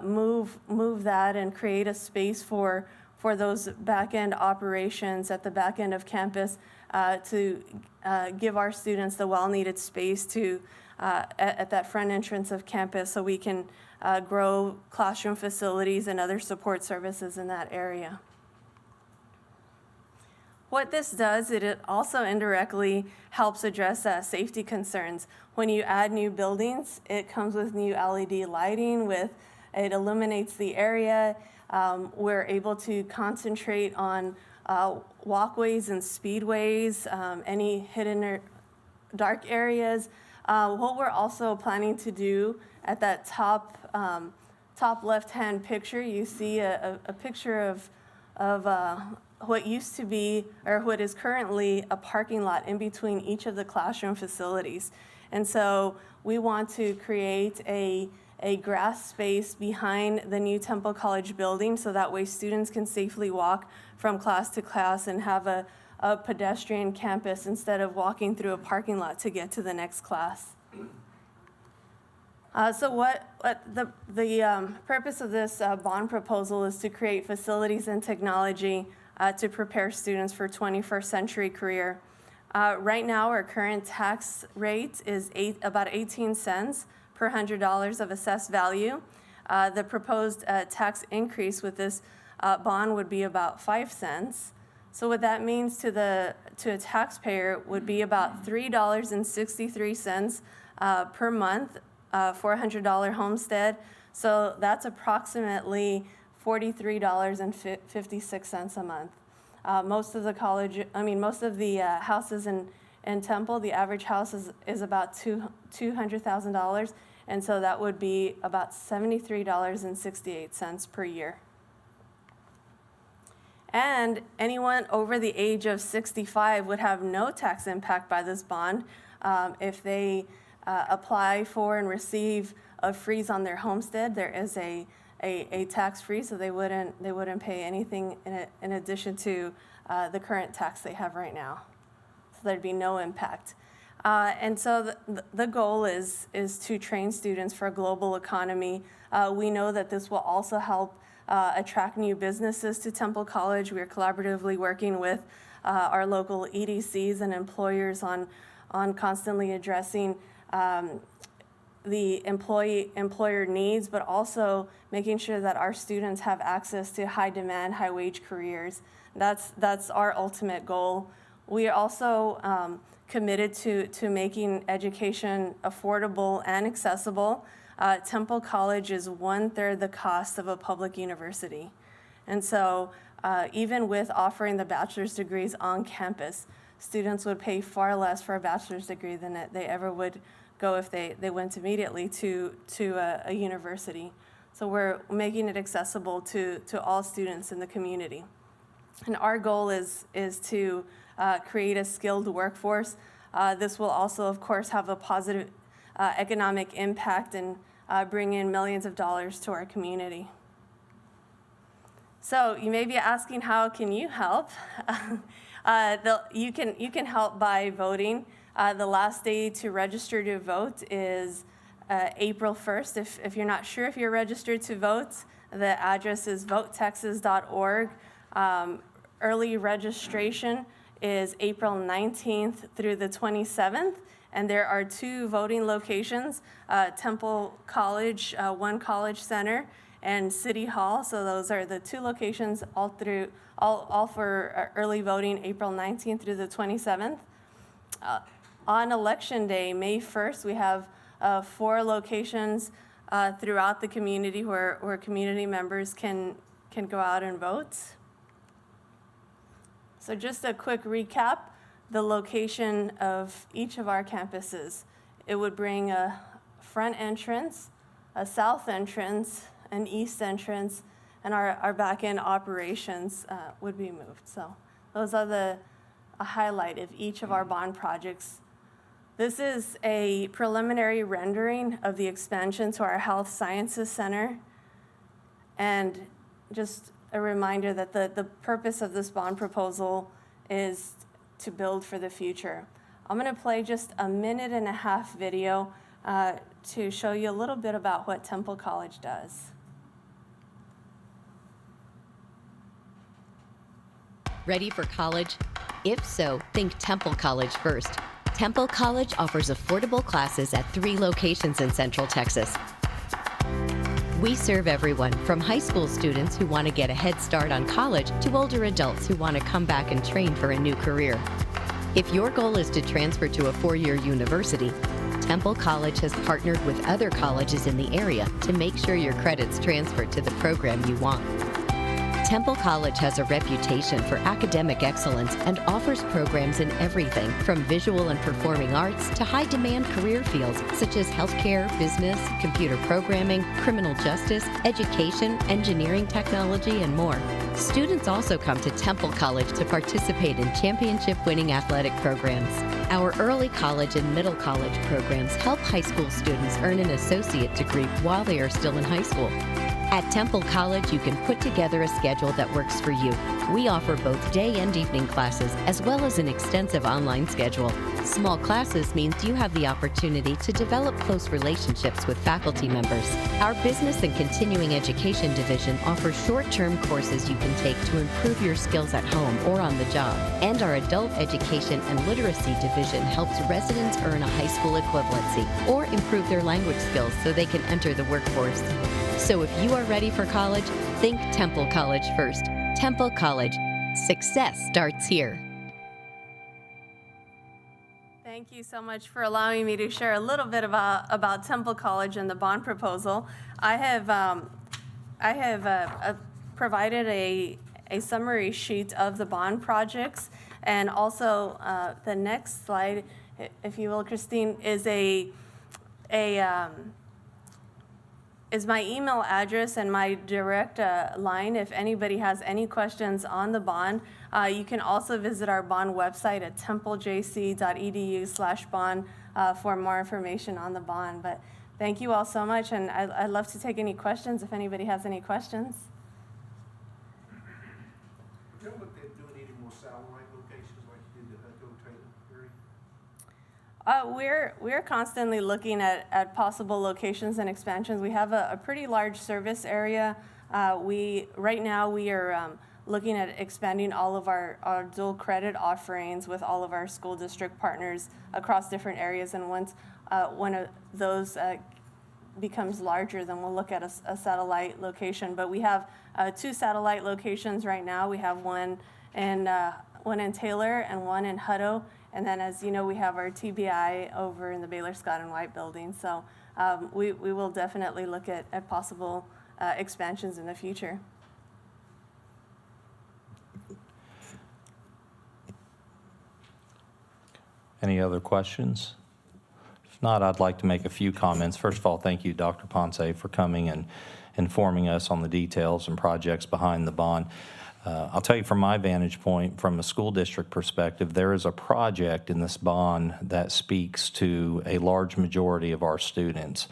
move that and create a space for those back-end operations at the back end of campus to give our students the well-needed space to at that front entrance of campus so we can grow classroom facilities and other support services in that area. What this does, it also indirectly helps address safety concerns. When you add new buildings, it comes with new LED lighting, it illuminates the area. We're able to concentrate on walkways and speedways, any hidden or dark areas. What we're also planning to do at that top left-hand picture, you see a picture of what used to be, or what is currently, a parking lot in between each of the classroom facilities. And so we want to create a grass space behind the new Temple College building so that way students can safely walk from class to class and have a pedestrian campus instead of walking through a parking lot to get to the next class. So what the purpose of this bond proposal is to create facilities and technology to prepare students for 21st century career. Right now, our current tax rate is about 18 cents per $100 of assessed value. The proposed tax increase with this bond would be about 5 cents. So what that means to a taxpayer would be about $3.63 per month for a $100 homestead. So that's approximately $43.56 a month. Most of the houses in Temple, the average house is about $200,000, and so that would be about $73.68 per year. And anyone over the age of 65 would have no tax impact by this bond if they apply for and receive a freeze on their homestead. There is a tax free, so they wouldn't pay anything in addition to the current tax they have right now. So there'd be no impact. And so the goal is to train students for a global economy. We know that this will also help attract new businesses to Temple College. We are collaboratively working with our local EDCs and employers on constantly addressing the employer needs, but also making sure that our students have access to high demand, high wage careers. That's our ultimate goal. We are also committed to making education affordable and accessible. Temple College is 1/3 the cost of a public university. And so even with offering the bachelor's degrees on campus, students would pay far less for a bachelor's degree than they ever would go if they went immediately to a university. So we're making it accessible to all students in the community. And our goal is to create a skilled workforce. This will also, of course, have a positive economic impact and bring in millions of dollars to our community. So you may be asking, how can you help? You can help by voting. The last day to register to vote is April 1st. If you're not sure if you're registered to vote, the address is votetexas.org. Early registration is April 19th through the 27th, and there are 2 voting locations, Temple College, one college center, and City Hall. So those are the two locations all for early voting, April 19th through the 27th. On Election Day, May 1st, we have 4 locations throughout the community where community members can go out and vote. So just a quick recap, the location of each of our campuses. It would bring a front entrance, a south entrance, an east entrance, and our back-end operations would be moved. So those are a highlight of each of our bond projects. This is a preliminary rendering of the expansion to our Health Sciences Center. And just a reminder that the purpose of this bond proposal is to build for the future. I'm going to play just a 1.5-minute video to show you a little bit about what Temple College does. Ready for college? If so, think Temple College first. Temple College offers affordable classes at 3 locations in Central Texas. We serve everyone, from high school students who want to get a head start on college to older adults who want to come back and train for a new career. If your goal is to transfer to a 4-year university, Temple College has partnered with other colleges in the area to make sure your credits transfer to the program you want. Temple College has a reputation for academic excellence and offers programs in everything from visual and performing arts to high-demand career fields such as healthcare, business, computer programming, criminal justice, education, engineering technology, and more. Students also come to Temple College to participate in championship-winning athletic programs. Our early college and middle college programs help high school students earn an associate degree while they are still in high school. At Temple College, you can put together a schedule that works for you. We offer both day and evening classes, as well as an extensive online schedule. Small classes means you have the opportunity to develop close relationships with faculty members. Our Business and Continuing Education Division offers short-term courses you can take to improve your skills at home or on the job. And our Adult Education and Literacy Division helps residents earn a high school equivalency or improve their language skills so they can enter the workforce. So if you are ready for college, think Temple College first. Temple College. Success starts here. Thank you so much for allowing me to share a little bit about Temple College and the bond proposal. I have provided a summary sheet of the bond projects, and also the next slide, if you will, Christine, is my email address and my direct line. If anybody has any questions on the bond, you can also visit our bond website at templejc.edu/bond for more information on the bond. But thank you all so much, and I'd love to take any questions if anybody has any questions. Have you ever looked at doing any more satellite locations like you did the Hutto Taylor area? We're constantly looking at possible locations and expansions. We have a pretty large service area. Right now we are looking at expanding all of our dual credit offerings with all of our school district partners across different areas. And once one of those becomes larger, then we'll look at a satellite location. But we have 2 satellite locations right now. We have one in Taylor and one in Hutto. And then, as you know, we have our TBI over in the Baylor Scott and White building. So we will definitely look at possible expansions in the future. Any other questions? If not, I'd like to make a few comments. First of all, thank you, Dr. Ponce, for coming and informing us on the details and projects behind the bond. I'll tell you from my vantage point, from a school district perspective, there is a project in this bond that speaks to a large majority of our students.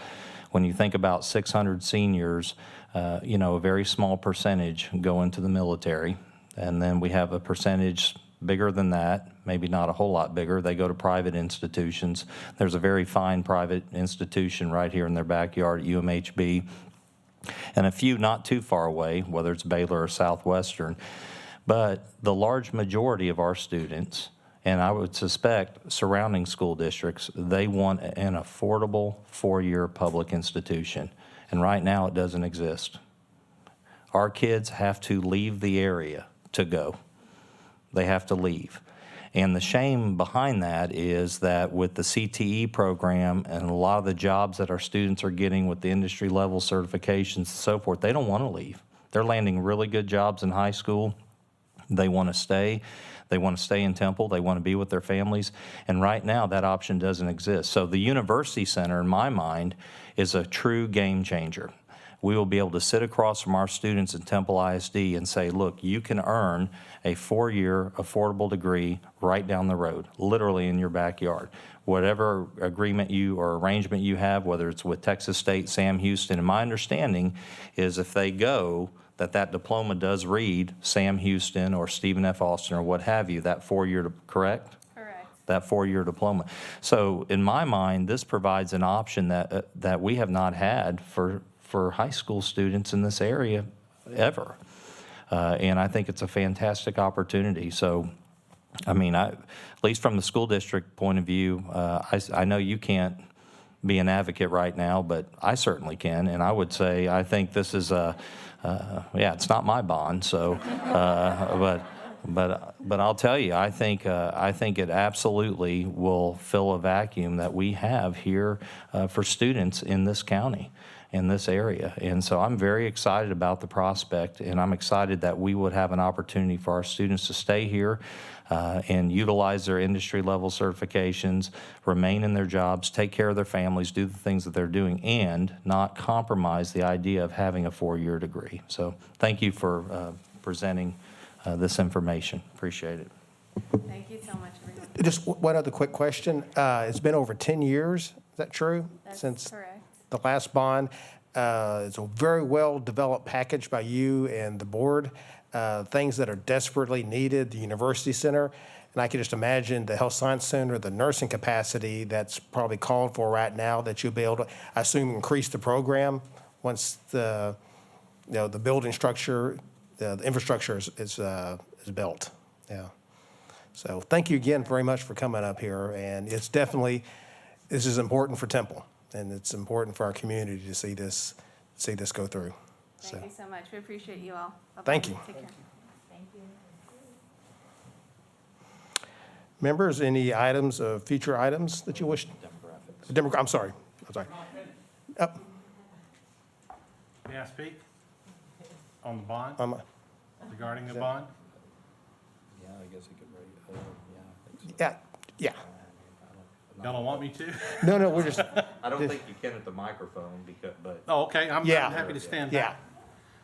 When you think about 600 seniors, a very small percentage go into the military, and then we have a percentage bigger than that, maybe not a whole lot bigger. They go to private institutions. There's a very fine private institution right here in their backyard at UMHB, and a few not too far away, whether it's Baylor or Southwestern. But the large majority of our students, and I would suspect surrounding school districts, they want an affordable 4-year public institution. And right now it doesn't exist. our kids have to leave the area to go. They have to leave. And the shame behind that is that with the CTE program and a lot of the jobs that our students are getting with the industry level certifications and so forth, they don't want to leave. They're landing really good jobs in high school. They want to stay. They want to stay in Temple. They want to be with their families. And right now, that option doesn't exist. So the University Center, in my mind, is a true game changer. We will be able to sit across from our students in Temple ISD and say, look, you can earn a 4-year affordable degree right down the road, literally in your backyard. Whatever agreement you or arrangement you have, whether it's with Texas State, Sam Houston, and my understanding is if they go, that diploma does read Sam Houston or Stephen F. Austin or what have you, that 4-year, correct? Correct. That 4-year diploma. So in my mind, this provides an option that we have not had for high school students in this area ever. And I think it's a fantastic opportunity. So, I mean, at least from the school district point of view, I know you can't be an advocate right now, but I certainly can. And I would say I think this is it's not my bond. So, but I'll tell you, I think it absolutely will fill a vacuum that we have here for students in this county, in this area. And so I'm very excited about the prospect, and I'm excited that we would have an opportunity for our students to stay here and utilize their industry level certifications, remain in their jobs, take care of their families, do the things that they're doing, and not compromise the idea of having a 4-year degree. So thank you for presenting this information. Appreciate it. Thank you so much, everyone. Just one other quick question. It's been over 10 years, is that true? That's Since correct. the last bond. It's a very well-developed package by you and the board, things that are desperately needed, the University Center. And I can just imagine the Health Science Center, the nursing capacity that's probably called for right now, that you'll be able to, I assume, increase the program once the building structure, the infrastructure is built. Yeah. So thank you again very much for coming up here. And it's definitely, this is important for Temple. And it's important for our community to see this go through. Thank you so much. We appreciate you all. Bye-bye. Thank you. Take care. Members, any items of future items that you wish? I'm sorry. Up. May I speak on the bond, Um, regarding the bond? Yeah, I guess it could read. yeah. Y'all don't want me to? No, we're just. I don't think you can at the microphone but. Oh, okay, I'm Yeah. happy to stand Yeah. back.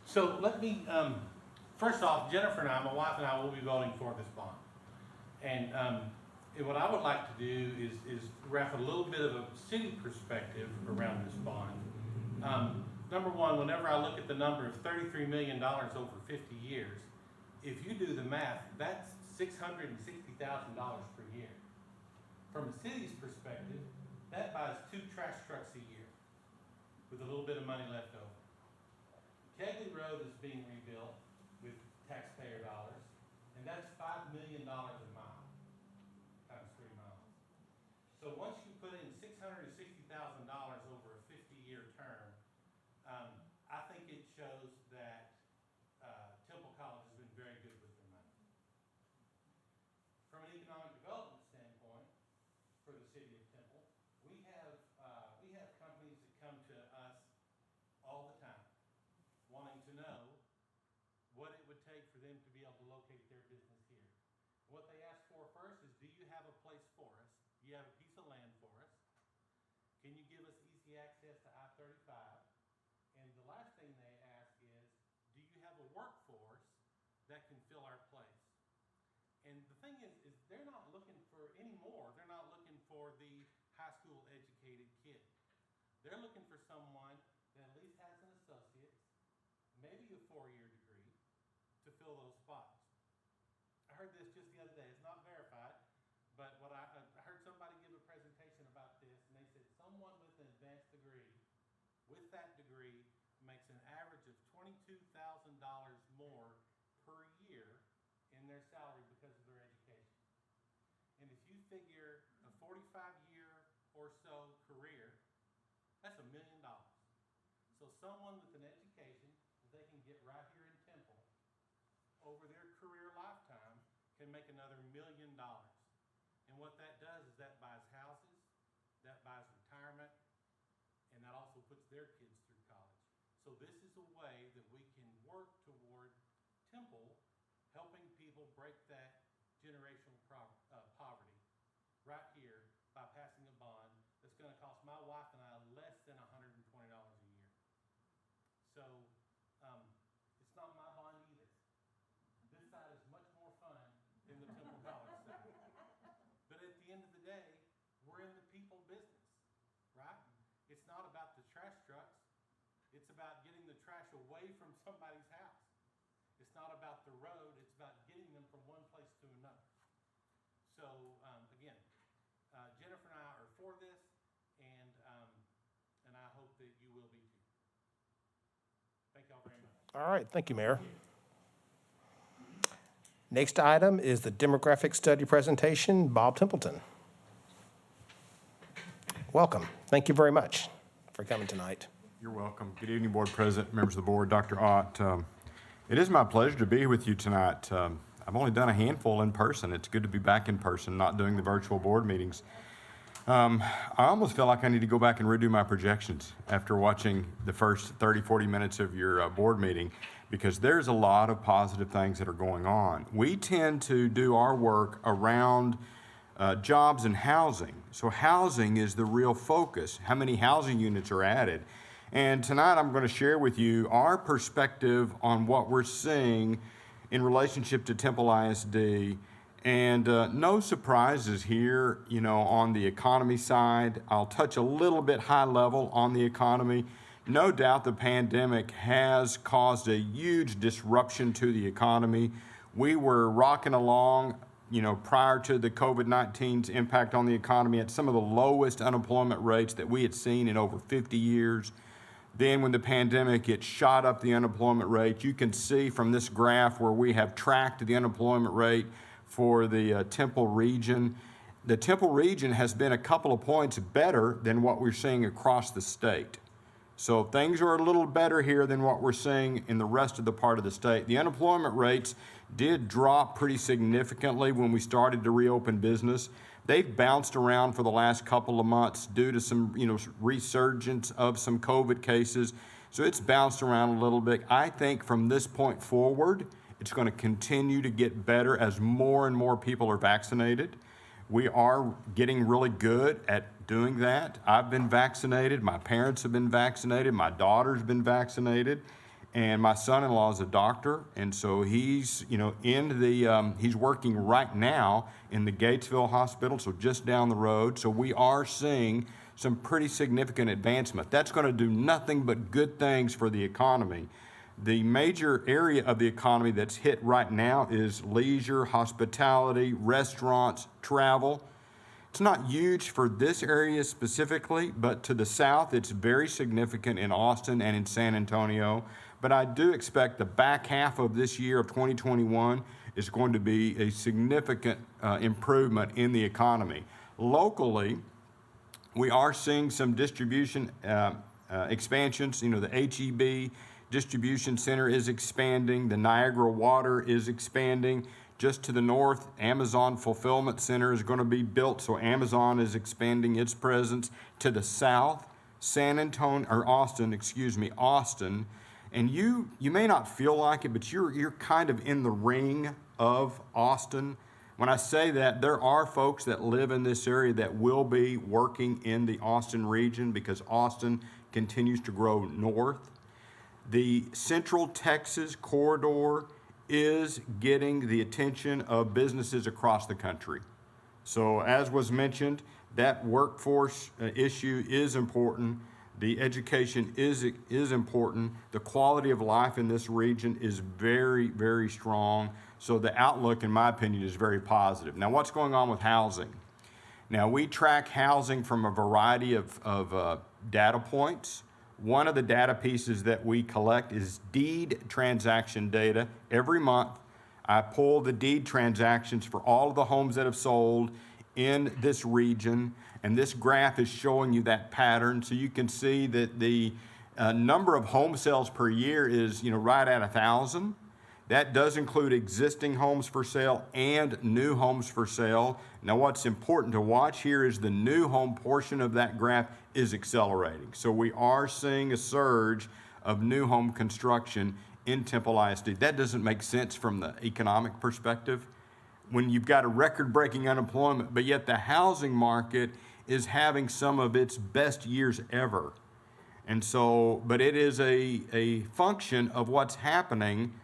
So let me, first off, Jennifer and I, my wife and I, will be voting for this bond. And what I would like to do is wrap a little bit of a city perspective around this bond. Number one, whenever I look at the number of $33 million over 50 years, if you do the math, that's $660,000 per year. From a city's perspective, that buys 2 trash trucks a year with a little bit of money left over. Kegley Road is being rebuilt with taxpayer dollars, and that's $5 million a mile, times 3 miles. So once you put in $660,000 over a 50-year term, I think it shows that Temple College has been very good with their money. From an economic development standpoint, for the city of Temple, we have companies that come to us all the time, wanting to know what it would take for them to be able to locate their business here. What they ask for first is, do you have a place for us? Do you have a piece of land for us? Can you give us easy access to I-35? And the last thing they ask is, do you have a workforce that can fill our place? And the thing is they're not looking for any more. They're not looking for the high school educated kid. They're looking for someone that at least has an associate's, maybe a 4-year degree, to fill those spots. I heard this just the other day. It's not verified, but I heard somebody give a presentation about this, and they said someone with an advanced degree, with that degree, makes an average of $22,000 more per year in their salary because of their education. And if you figure a 45-year or so career, that's $1 million. So someone with an education that they can get right here in over their career lifetime, can make another $1 million. And what that does is that buys houses, that buys retirement, and that also puts their kids through college. So this is a way that we can work toward Temple helping people break that generational poverty right here by passing a bond that's going to cost my wife and I less than $120 a year. So it's not my bond either. This side is much more fun than the Temple College side. But at the end of the day, we're in the people business, right? It's not about the trash trucks. It's about getting the trash away from somebody's house. It's not about the road. It's about getting them from one place to another. So again, Jennifer and I are for this, and I hope that you will be too. Thank y'all very much. All right, thank you, Mayor. Next item is the demographic study presentation, Bob Templeton. Welcome. Thank you very much for coming tonight. You're welcome. Good evening, Board President, members of the board, Dr. Ott. It is my pleasure to be with you tonight. I've only done a handful in person. It's good to be back in person, not doing the virtual board meetings. I almost feel like I need to go back and redo my projections after watching the first 30, 40 minutes of your board meeting, because there's a lot of positive things that are going on. We tend to do our work around jobs and housing. So housing is the real focus. How many housing units are added? And tonight I'm going to share with you our perspective on what we're seeing in relationship to Temple ISD. And no surprises here, on the economy side. I'll touch a little bit high level on the economy. No doubt the pandemic has caused a huge disruption to the economy. We were rocking along, prior to the COVID-19's impact on the economy at some of the lowest unemployment rates that we had seen in over 50 years. Then when the pandemic, it shot up the unemployment rate. You can see from this graph where we have tracked the unemployment rate for the Temple region. The Temple region has been a couple of points better than what we're seeing across the state. So things are a little better here than what we're seeing in the rest of the part of the state. The unemployment rates did drop pretty significantly when we started to reopen business. They've bounced around for the last couple of months due to some, resurgence of some COVID cases. So it's bounced around a little bit. I think from this point forward, it's going to continue to get better as more and more people are vaccinated. We are getting really good at doing that. I've been vaccinated. My parents have been vaccinated. My daughter's been vaccinated. And my son-in-law is a doctor, and so he's, he's working right now in the Gatesville Hospital, so just down the road. So we are seeing some pretty significant advancement. That's going to do nothing but good things for the economy. The major area of the economy that's hit right now is leisure, hospitality, restaurants, travel. It's not huge for this area specifically, but to the south, it's very significant in Austin and in San Antonio. But I do expect the back half of this year of 2021 is going to be a significant improvement in the economy. Locally, we are seeing some distribution expansions. The HEB distribution center is expanding. The Niagara Water is expanding. Just to the north, Amazon Fulfillment Center is going to be built, so Amazon is expanding its presence. To the south, Austin, and you may not feel like it, but you're kind of in the ring of Austin. When I say that, there are folks that live in this area that will be working in the Austin region because Austin continues to grow north. The Central Texas corridor is getting the attention of businesses across the country. So as was mentioned, that workforce issue is important. The education is important. The quality of life in this region is very, very strong. So the outlook, in my opinion, is very positive. Now, what's going on with housing? Now, we track housing from a variety of data points. One of the data pieces that we collect is deed transaction data. Every month, I pull the deed transactions for all of the homes that have sold in this region, and this graph is showing you that pattern. So you can see that the number of home sales per year is, right at 1,000. That does include existing homes for sale and new homes for sale. Now, what's important to watch here is the new home portion of that graph is accelerating. So we are seeing a surge of new home construction in Temple ISD. That doesn't make sense from the economic perspective. When you've got a record-breaking unemployment, but yet the housing market is having some of its best years ever. And so, but it is a function of what's happening.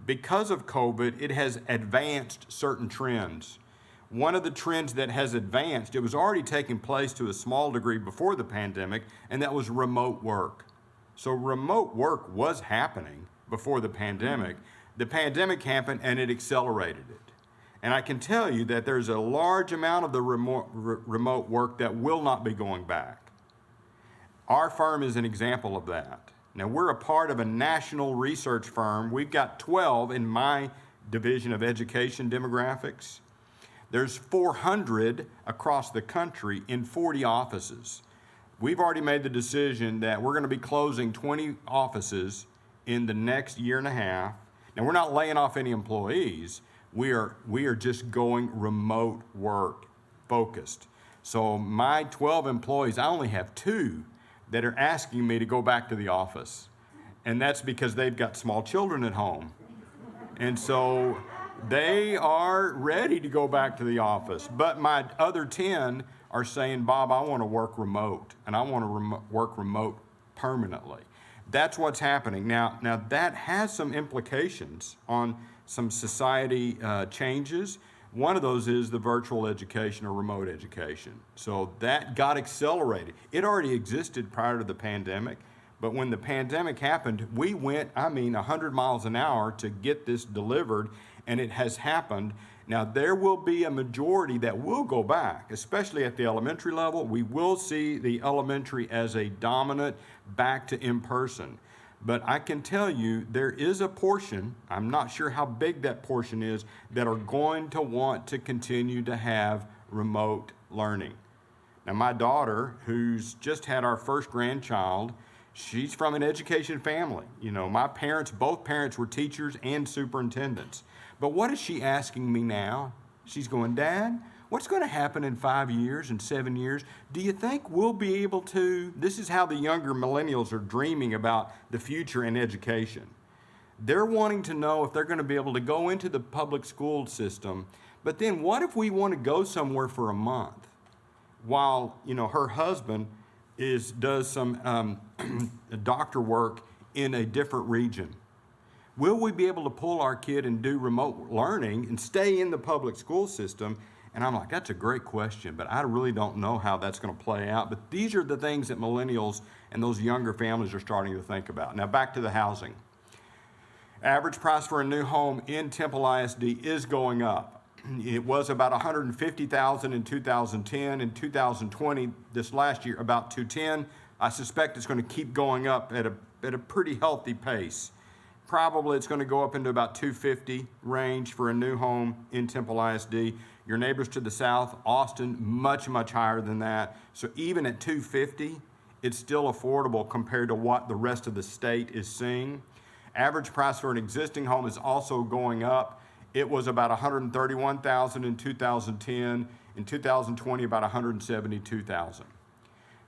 Because of COVID, it has advanced certain trends. One of the trends that has advanced, it was already taking place to a small degree before the pandemic, and that was remote work. So remote work was happening before the pandemic. The pandemic happened and it accelerated it. And I can tell you that there's a large amount of the remote work that will not be going back. Our firm is an example of that. Now, we're a part of a national research firm. We've got 12 in my division of education demographics. There's 400 across the country in 40 offices. We've already made the decision that we're going to be closing 20 offices in the next year and a half. Now, we're not laying off any employees. We are just going remote work focused. So my 12 employees, I only have 2 that are asking me to go back to the office. And that's because they've got small children at home. And so they are ready to go back to the office. But my other 10 are saying, Bob, I want to work remote, and I want to work remote permanently. That's what's happening. Now that has some implications on some society changes. One of those is the virtual education or remote education. So that got accelerated. It already existed prior to the pandemic, but when the pandemic happened, we went, 100 miles an hour to get this delivered, and it has happened. Now, there will be a majority that will go back, especially at the elementary level. We will see the elementary as a dominant back to in-person. But I can tell you there is a portion, I'm not sure how big that portion is, that are going to want to continue to have remote learning. Now, my daughter, who's just had our first grandchild, she's from an education family. You know, my parents, both parents were teachers and superintendents. But what is she asking me now? She's going, Dad, what's going to happen in 5 years and 7 years? Do you think we'll be able to, this is how the younger millennials are dreaming about the future in education. They're wanting to know if they're going to be able to go into the public school system, but then what if we want to go somewhere for a month while, her husband does some doctor work in a different region? Will we be able to pull our kid and do remote learning and stay in the public school system? And I'm like, that's a great question, but I really don't know how that's going to play out. But these are the things that millennials and those younger families are starting to think about. Now, back to the housing. Average price for a new home in Temple ISD is going up. It was about $150,000 in 2010. In 2020, this last year, about $210,000. I suspect it's going to keep going up at a pretty healthy pace. Probably it's going to go up into about $250,000 range for a new home in Temple ISD. Your neighbors to the south, Austin, much, much higher than that. So even at $250,000, it's still affordable compared to what the rest of the state is seeing. Average price for an existing home is also going up. It was about $131,000 in 2010. In 2020, about $172,000.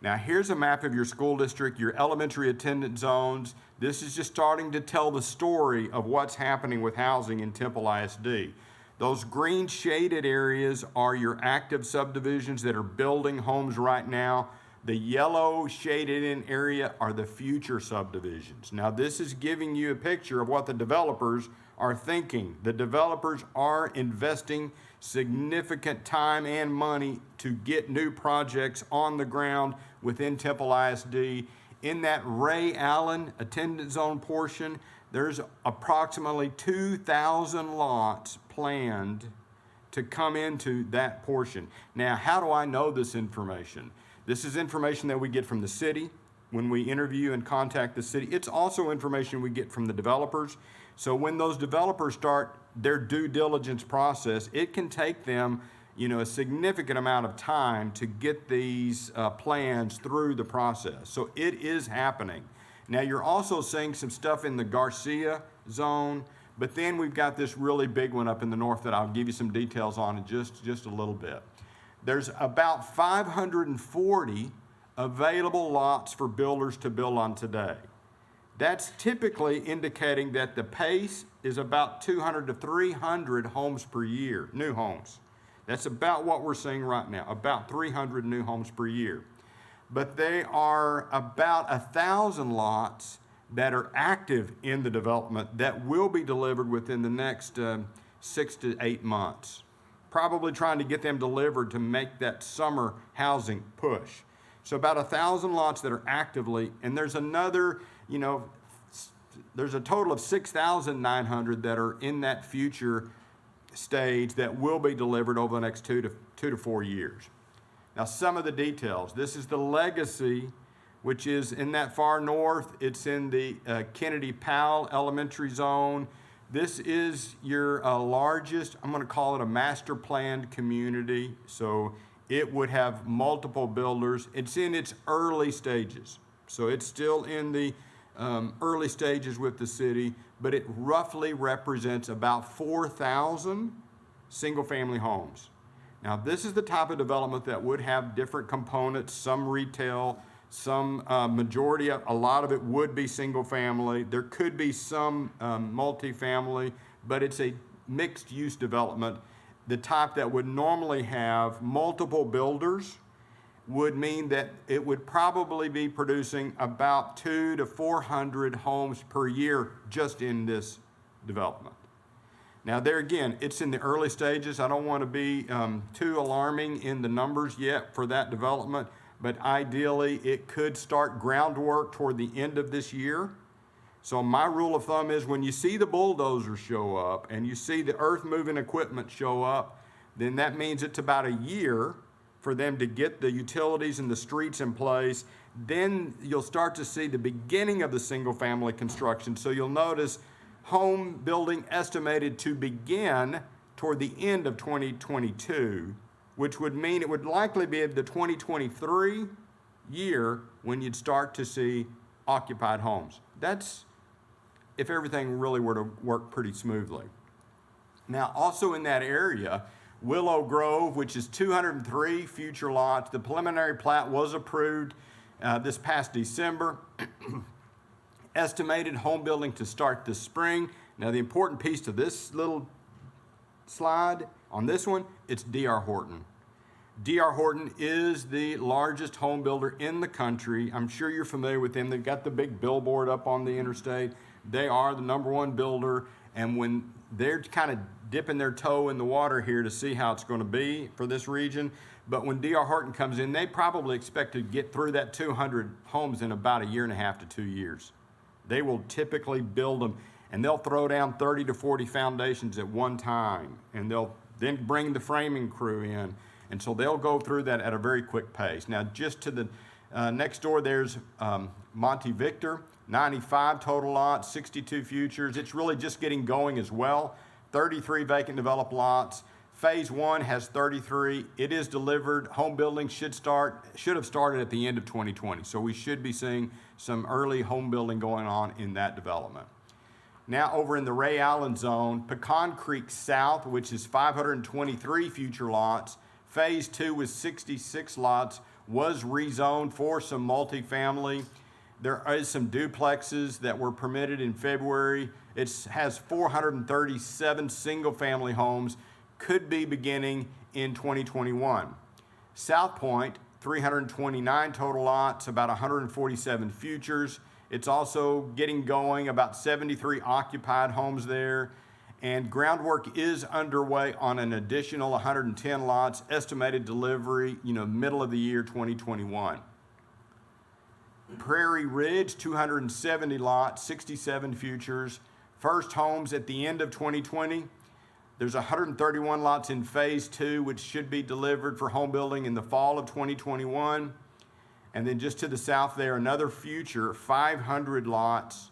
Now, here's a map of your school district, your elementary attendance zones. This is just starting to tell the story of what's happening with housing in Temple ISD. Those green shaded areas are your active subdivisions that are building homes right now. The yellow shaded in area are the future subdivisions. Now, this is giving you a picture of what the developers are thinking. The developers are investing significant time and money to get new projects on the ground within Temple ISD. In that Ray Allen attendance zone portion, there's approximately 2,000 lots planned to come into that portion. Now, how do I know this information? This is information that we get from the city when we interview and contact the city. It's also information we get from the developers. So when those developers start their due diligence process, it can take them, a significant amount of time to get these plans through the process. So it is happening. Now, you're also seeing some stuff in the Garcia zone, But then we've got this really big one up in the north that I'll give you some details on in just a little bit. There's about 540 available lots for builders to build on today. That's typically indicating that the pace is about 200 to 300 homes per year, new homes. That's about what we're seeing right now, about 300 new homes per year. But they are about 1,000 lots that are active in the development that will be delivered within the next 6 to 8 months. Probably trying to get them delivered to make that summer housing push. So about 1,000 lots that are actively, and there's another, there's a total of 6,900 that are in that future stage that will be delivered over the next 2 to 4 years. Now, some of the details. This is the Legacy, which is in that far north. It's in the Kennedy Powell Elementary Zone. This is your largest, I'm going to call it a master planned community. So it would have multiple builders. It's in its early stages. So it's still in the early stages with the city, but it roughly represents about 4,000 single-family homes. Now, this is the type of development that would have different components, some retail, some majority, a lot of it would be single-family. There could be some multifamily, but it's a mixed-use development. The type that would normally have multiple builders would mean that it would probably be producing about 200 to 400 homes per year just in this development. Now, there again, it's in the early stages. I don't want to be too alarming in the numbers yet for that development, but ideally it could start groundwork toward the end of this year. So my rule of thumb is when you see the bulldozers show up and you see the earth moving equipment show up, then that means it's about a year for them to get the utilities and the streets in place. Then you'll start to see the beginning of the single family construction. So you'll notice home building estimated to begin toward the end of 2022, which would mean it would likely be the 2023 year when you'd start to see occupied homes. That's if everything really were to work pretty smoothly. Now, also in that area, Willow Grove, which is 203 future lots. The preliminary plat was approved this past December. Estimated home building to start this spring. Now, the important piece to this little slide on this one, it's D.R. Horton. D.R. Horton is the largest home builder in the country. I'm sure you're familiar with them. They've got the big billboard up on the interstate. They are the #1 builder. And when they're kind of dipping their toe in the water here to see how it's going to be for this region, but when D.R. Horton comes in, they probably expect to get through that 200 homes in about 1.5 to 2 years. They will typically build them, and they'll throw down 30 to 40 foundations at one time, and they'll then bring the framing crew in. And so they'll go through that at a very quick pace. Now, just to the next door, there's Monte Victor, 95 total lots, 62 futures. It's really just getting going as well. 33 vacant developed lots. Phase 1 has 33. It is delivered. Home building should have started at the end of 2020. So we should be seeing some early home building going on in that development. Now over in the Ray Allen zone, Pecan Creek South, which is 523 future lots. Phase 2 with 66 lots was rezoned for some multifamily. There is some duplexes that were permitted in February. It has 437 single-family homes, could be beginning in 2021. South Point, 329 total lots, about 147 futures. It's also getting going, about 73 occupied homes there. And groundwork is underway on an additional 110 lots, estimated delivery, middle of the year 2021. Prairie Ridge, 270 lots, 67 futures. First homes at the end of 2020. There's 131 lots in phase 2, which should be delivered for home building in the fall of 2021. And then just to the south there, another future, 500 lots.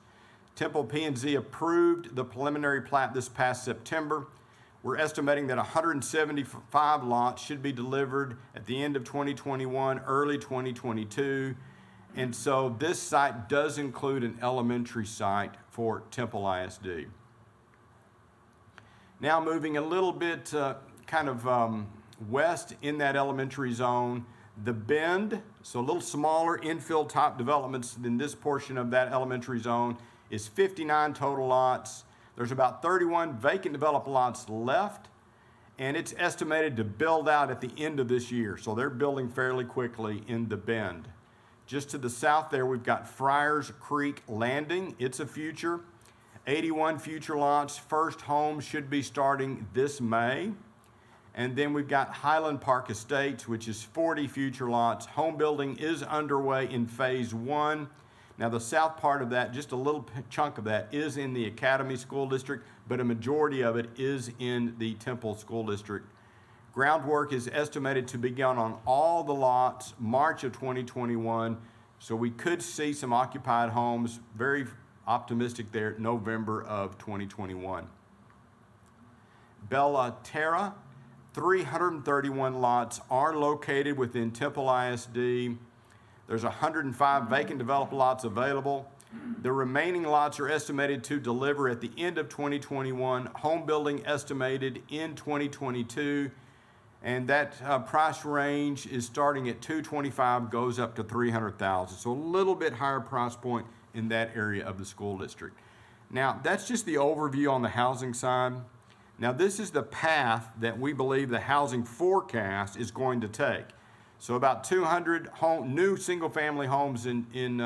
Temple P&Z approved the preliminary plat this past September. We're estimating that 175 lots should be delivered at the end of 2021, early 2022. And so this site does include an elementary site for Temple ISD. Now moving a little bit west in that elementary zone, the Bend, so a little smaller infill type developments than this portion of that elementary zone, is 59 total lots. There's about 31 vacant developed lots left, and it's estimated to build out at the end of this year. So they're building fairly quickly in the Bend. Just to the south there, we've got Friars Creek Landing. It's a future. 81 future lots. First homes should be starting this May. And then we've got Highland Park Estates, which is 40 future lots. Home building is underway in phase 1. Now the south part of that, just a little chunk of that, is in the Academy School District, but a majority of it is in the Temple School District. Groundwork is estimated to begin on all the lots March of 2021, so we could see some occupied homes, very optimistic there, November of 2021. Bella Terra, 331 lots are located within Temple ISD. There's 105 vacant developed lots available. The remaining lots are estimated to deliver at the end of 2021. Home building estimated in 2022. And that price range is starting at $225,000, goes up to $300,000. So a little bit higher price point in that area of the school district. Now, that's just the overview on the housing side. Now, this is the path that we believe the housing forecast is going to take. So about 200 new single-family homes in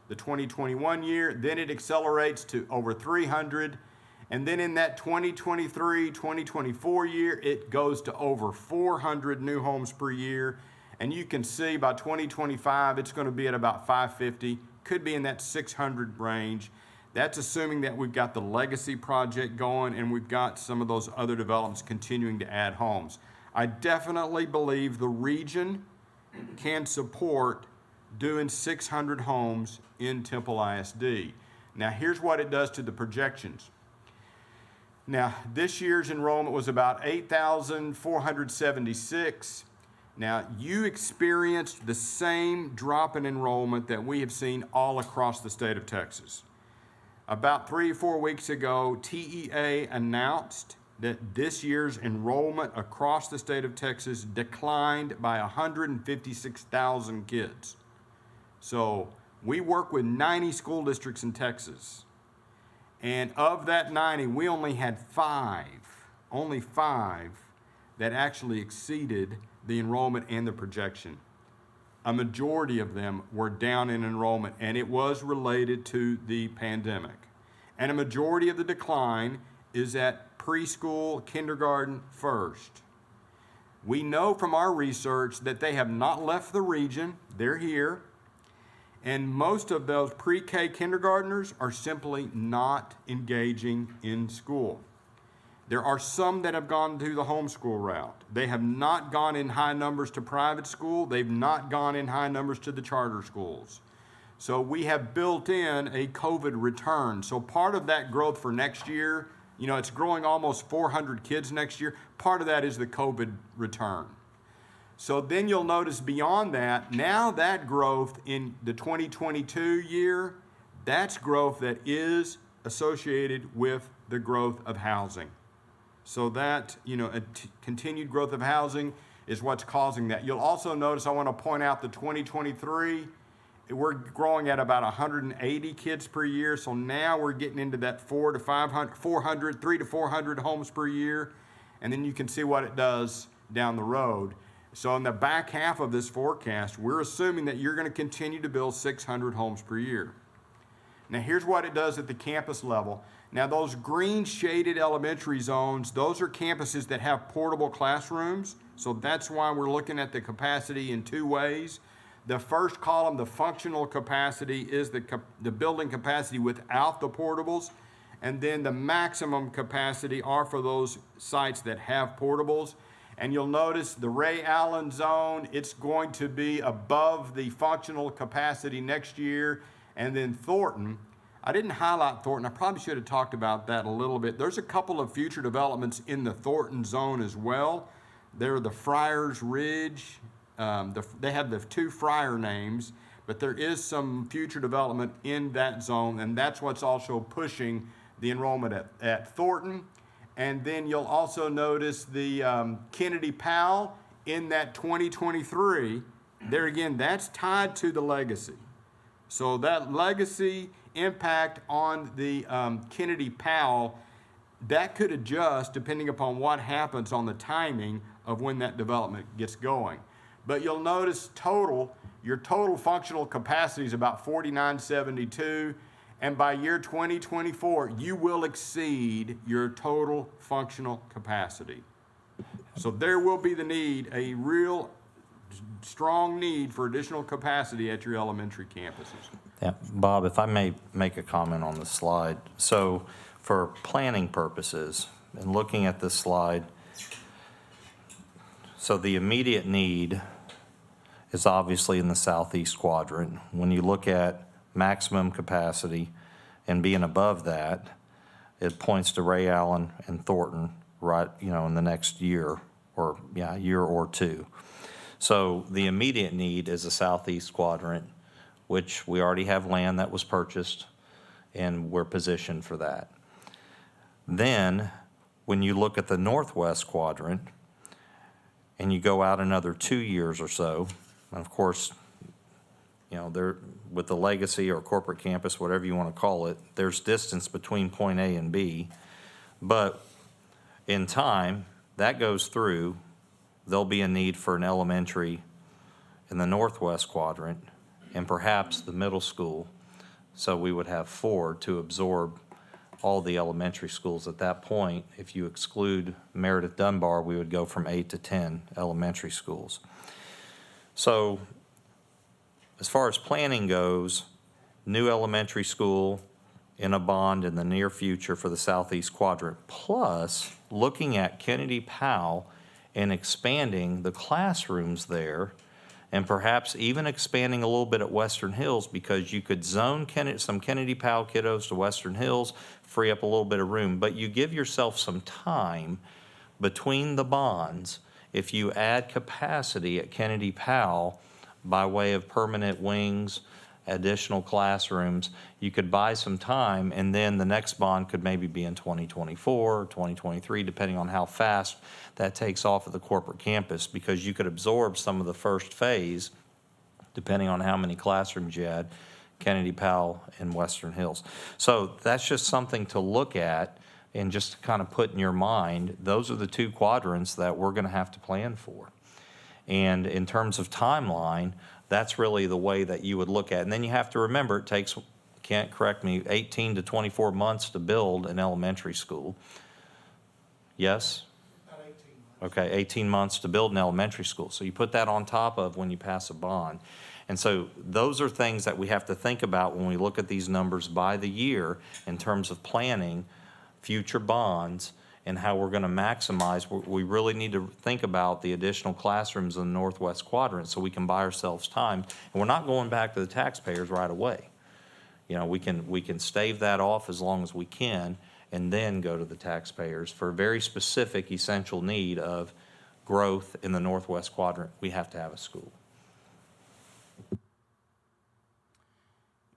the 2021 year, then it accelerates to over 300, and then in that 2023, 2024 year, it goes to over 400 new homes per year, and you can see by 2025, it's going to be at about 550, could be in that 600 range. That's assuming that we've got the Legacy project going and we've got some of those other developments continuing to add homes. I definitely believe the region can support doing 600 homes in Temple ISD. Now, here's what it does to the projections. Now, this year's enrollment was about 8,476. Now, you experienced the same drop in enrollment that we have seen all across the state of Texas. About 3 or 4 weeks ago, TEA announced that this year's enrollment across the state of Texas declined by 156,000 kids. So we work with 90 school districts in Texas. And of that 90, we only had only five that actually exceeded the enrollment and the projection. A majority of them were down in enrollment, and it was related to the pandemic. And a majority of the decline is at preschool, kindergarten, first. We know from our research that they have not left the region, they're here, and most of those pre-K kindergartners are simply not engaging in school. There are some that have gone to the homeschool route. They have not gone in high numbers to private school. They've not gone in high numbers to the charter schools. So we have built in a COVID return. So part of that growth for next year, it's growing almost 400 kids next year. Part of that is the COVID return. So then you'll notice beyond that, now that growth in the 2022 year, that's growth that is associated with the growth of housing. So that, continued growth of housing is what's causing that. You'll also notice, I want to point out the 2023, we're growing at about 180 kids per year. So now we're getting into that 300 to 400 homes per year. And then you can see what it does down the road. So in the back half of this forecast, we're assuming that you're going to continue to build 600 homes per year. Now here's what it does at the campus level. Now those green shaded elementary zones, those are campuses that have portable classrooms. So that's why we're looking at the capacity in two ways. The first column, the functional capacity, is the building capacity without the portables. And then the maximum capacity are for those sites that have portables. And you'll notice the Ray Allen zone, it's going to be above the functional capacity next year. And then Thornton, I didn't highlight Thornton. I probably should have talked about that a little bit. There's a couple of future developments in the Thornton zone as well. They're the Friars Ridge. They have the two Friar names, but there is some future development in that zone, and that's what's also pushing the enrollment at Thornton. And then you'll also notice the Kennedy Powell in that 2023. There again, that's tied to the legacy. So that legacy impact on the Kennedy Powell, that could adjust depending upon what happens on the timing of when that development gets going. But you'll notice your total functional capacity is about 4,972, and by year 2024, you will exceed your total functional capacity. So there will be the need, a real strong need for additional capacity at your elementary campuses. Yeah, Bob, if I may make a comment on the slide. So for planning purposes, and looking at this slide, so the immediate need is obviously in the southeast quadrant. When you look at maximum capacity and being above that, it points to Ray Allen and Thornton, right, in the next year or two. So the immediate need is the southeast quadrant, which we already have land that was purchased, and we're positioned for that. Then, when you look at the northwest quadrant, and you go out another 2 years or so, and of course, there, with the legacy or corporate campus, whatever you want to call it, there's distance between point A and B, but in time, that goes through, there'll be a need for an elementary in the northwest quadrant and perhaps the middle school. So we would have 4 to absorb all the elementary schools at that point. If you exclude Meredith Dunbar, we would go from 8 to 10 elementary schools. So as far as planning goes, new elementary school in a bond in the near future for the southeast quadrant, plus looking at Kennedy Powell and expanding the classrooms there, and perhaps even expanding a little bit at Western Hills, because you could zone some Kennedy Powell kiddos to Western Hills, free up a little bit of room, but you give yourself some time between the bonds. If you add capacity at Kennedy Powell by way of permanent wings, additional classrooms, you could buy some time, and then the next bond could maybe be in 2024 or 2023, depending on how fast that takes off at the corporate campus, because you could absorb some of the first phase, depending on how many classrooms you had, Kennedy Powell and Western Hills. So that's just something to look at and just to kind of put in your mind. Those are the 2 quadrants that we're going to have to plan for. And in terms of timeline, that's really the way that you would look at it. And then you have to remember, it takes, can't correct me, 18 to 24 months to build an elementary school. Yes? About 18 months. Okay, 18 months to build an elementary school. So you put that on top of when you pass a bond. And so those are things that we have to think about when we look at these numbers by the year in terms of planning future bonds and how we're going to maximize. We really need to think about the additional classrooms in the northwest quadrant so we can buy ourselves time. And we're not going back to the taxpayers right away. We can stave that off as long as we can and then go to the taxpayers for a very specific essential need of growth in the northwest quadrant. We have to have a school.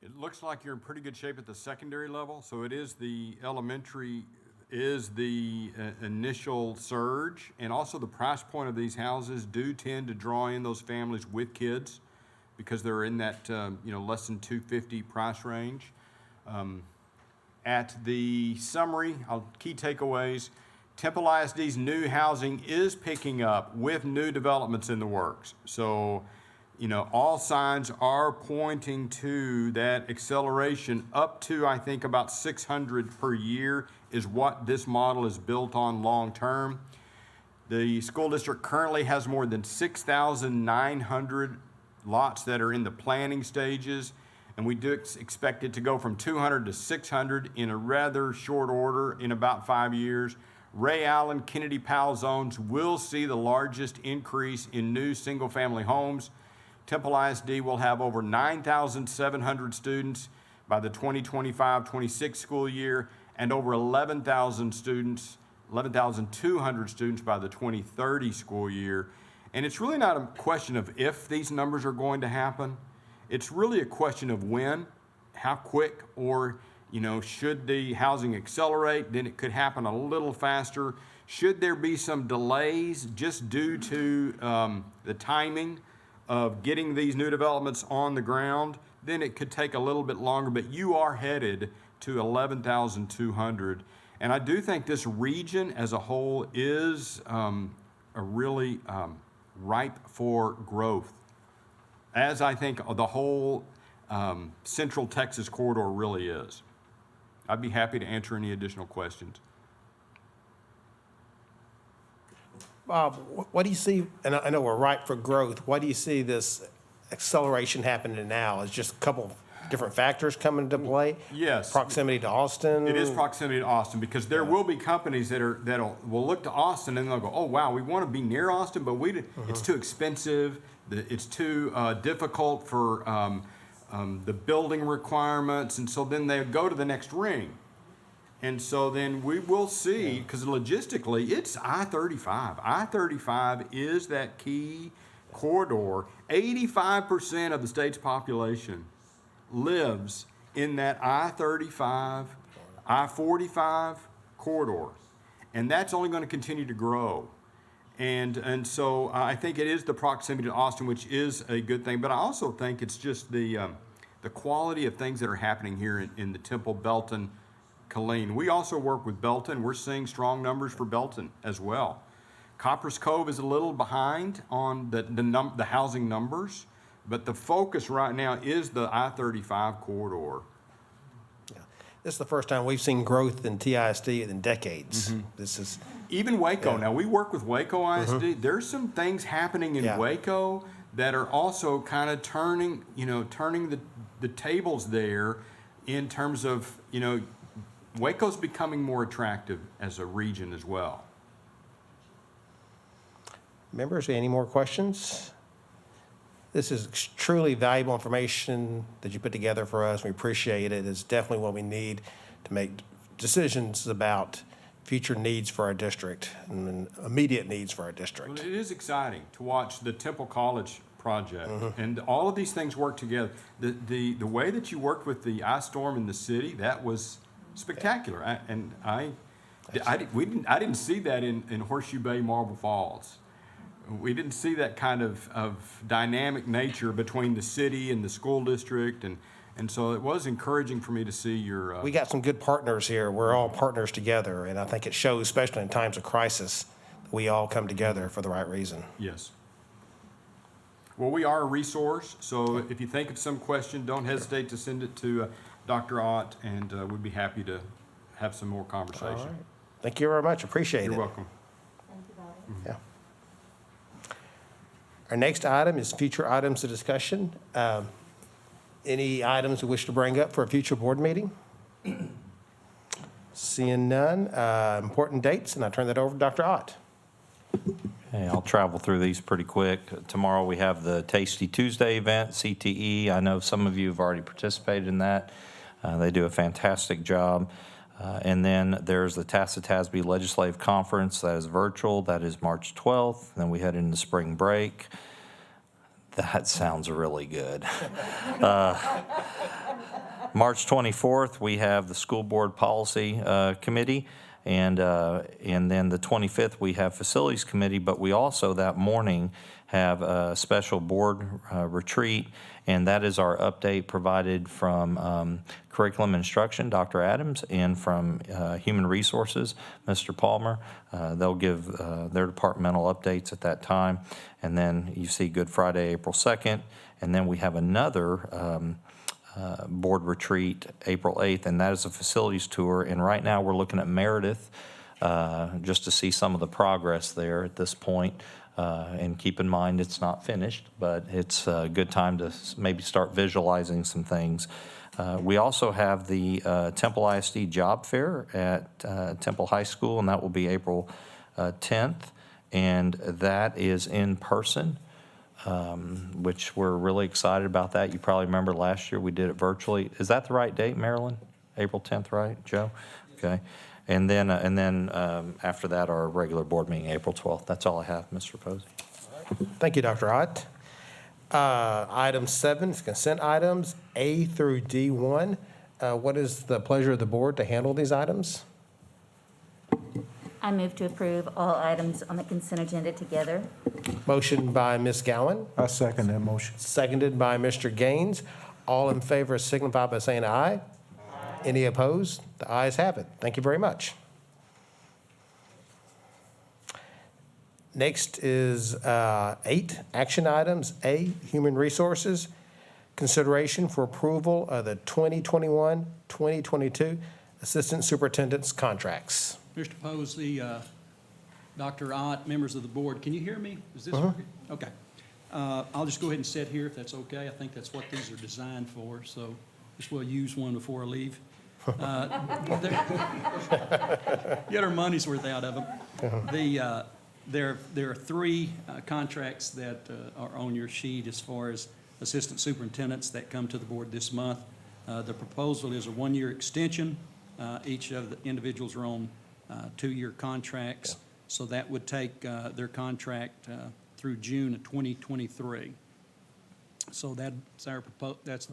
It looks like you're in pretty good shape at the secondary level. So it is the elementary is the initial surge, and also the price point of these houses do tend to draw in those families with kids because they're in that less than $250 price range. At the summary, key takeaways: Temple ISD's new housing is picking up with new developments in the works. So, all signs are pointing to that acceleration up to, I think, about 600 per year is what this model is built on long term. The school district currently has more than 6,900 lots that are in the planning stages, and we do expect it to go from 200 to 600 in a rather short order in about 5 years. Ray Allen, Kennedy Powell zones will see the largest increase in new single-family homes. Temple ISD will have over 9,700 students by the 2025-26 school year, and over 11,200 students by the 2030 school year. And it's really not a question of if these numbers are going to happen. It's really a question of when, how quick, or You know, should the housing accelerate, then it could happen a little faster. Should there be some delays just due to the timing of getting these new developments on the ground, then it could take a little bit longer, but you are headed to 11,200. And I do think this region as a whole is a really ripe for growth, as I think the whole Central Texas corridor really is. I'd be happy to answer any additional questions. Bob, what do you see, and I know we're ripe for growth, why do you see this acceleration happening now? Is just a couple different factors coming into play? Yes. Proximity to Austin? It is proximity to Austin, because there will be companies will look to Austin and they'll go, oh, wow, we want to be near Austin, but it's too expensive, it's too difficult for the building requirements, and so then they go to the next ring. And so then we will see, because logistically, it's I-35. I-35 is that key corridor. 85% of the state's population lives in that I-35, I-45 corridor. And that's only going to continue to grow. And so I think it is the proximity to Austin, which is a good thing. But I also think it's just the quality of things that are happening here in the Temple, Belton, Killeen. We also work with Belton. We're seeing strong numbers for Belton as well. Copper's Cove is a little behind on the housing numbers, but the focus right now is the I-35 corridor. Yeah. This is the first time we've seen growth in TISD in decades. This is even Waco. Yeah. Now we work with Waco ISD. There's some things happening in Waco that are also kind of turning the tables there in terms of, Waco's becoming more attractive as a region as well. Members, any more questions? This is truly valuable information that you put together for us. We appreciate it. It's definitely what we need to make decisions about future needs for our district and immediate needs for our district. Well, it is exciting to watch the Temple College project, and all of these things work together. The way that you worked with the ice storm in the city, that was spectacular. I didn't see that in Horseshoe Bay, Marble Falls. We didn't see that kind of dynamic nature between the city and the school district, and so it was encouraging for me to see your... We got some good partners here. We're all partners together, and I think it shows, especially in times of crisis, that we all come together for the right reason. Yes. Well, we are a resource, so if you think of some question, don't hesitate to send it to Dr. Ott, and we'd be happy to have some more conversation. All right. Thank you very much. Appreciate it. You're welcome. Yeah. Our next item is future items of discussion. Any items you wish to bring up for a future board meeting? Seeing none, important dates, and I turn that over to Dr. Ott. Hey, I'll travel through these pretty quick. Tomorrow we have the Tasty Tuesday event, CTE. I know some of you have already participated in that. They do a fantastic job. And then there's the TASD Legislative Conference that is virtual. That is March 12th. Then we head into spring break. That sounds really good. March 24th, we have the School Board Policy Committee. And then the 25th, we have Facilities Committee, but we also that morning have a special board retreat, and that is our update provided from Curriculum Instruction, Dr. Adams, and from Human Resources, Mr. Palmer. They'll give their departmental updates at that time. And then you see Good Friday, April 2nd, and then we have another board retreat April 8th, and that is a facilities tour. And right now we're looking at Meredith just to see some of the progress there at this point. And keep in mind it's not finished, but it's a good time to maybe start visualizing some things. We also have the Temple ISD Job Fair at Temple High School, and that will be April 10th, and that is in person. Which we're really excited about that. You probably remember last year we did it virtually. Is that the right date, Marilyn? April 10th, right, Joe? Okay. And then after that, our regular board meeting, April 12th. That's all I have, Mr. Posey. Thank you, Dr. Ott. Item 7 is consent items A through D1. What is the pleasure of the board to handle these items? I move to approve all items on the consent agenda together. Motion by Ms. Gowan, I second that motion. seconded by Mr. Gaines. All in favor signify by saying aye. Any opposed? The ayes have it. Thank you very much. Next is 8 action items. A, Human Resources. Consideration for approval of the 2021-2022 Assistant Superintendent's contracts. Mr. Posey, Dr. Ott, members of the board, can you hear me? Is this working? Okay. I'll just go ahead and sit here if that's okay. I think that's what these are designed for, so just we'll use one before I leave. Get our money's worth out of them. There are 3 contracts that are on your sheet as far as assistant superintendents that come to the board this month. The proposal is a 1-year extension. Each of the individuals are on 2-year contracts, so that would take their contract through June of 2023. So that's the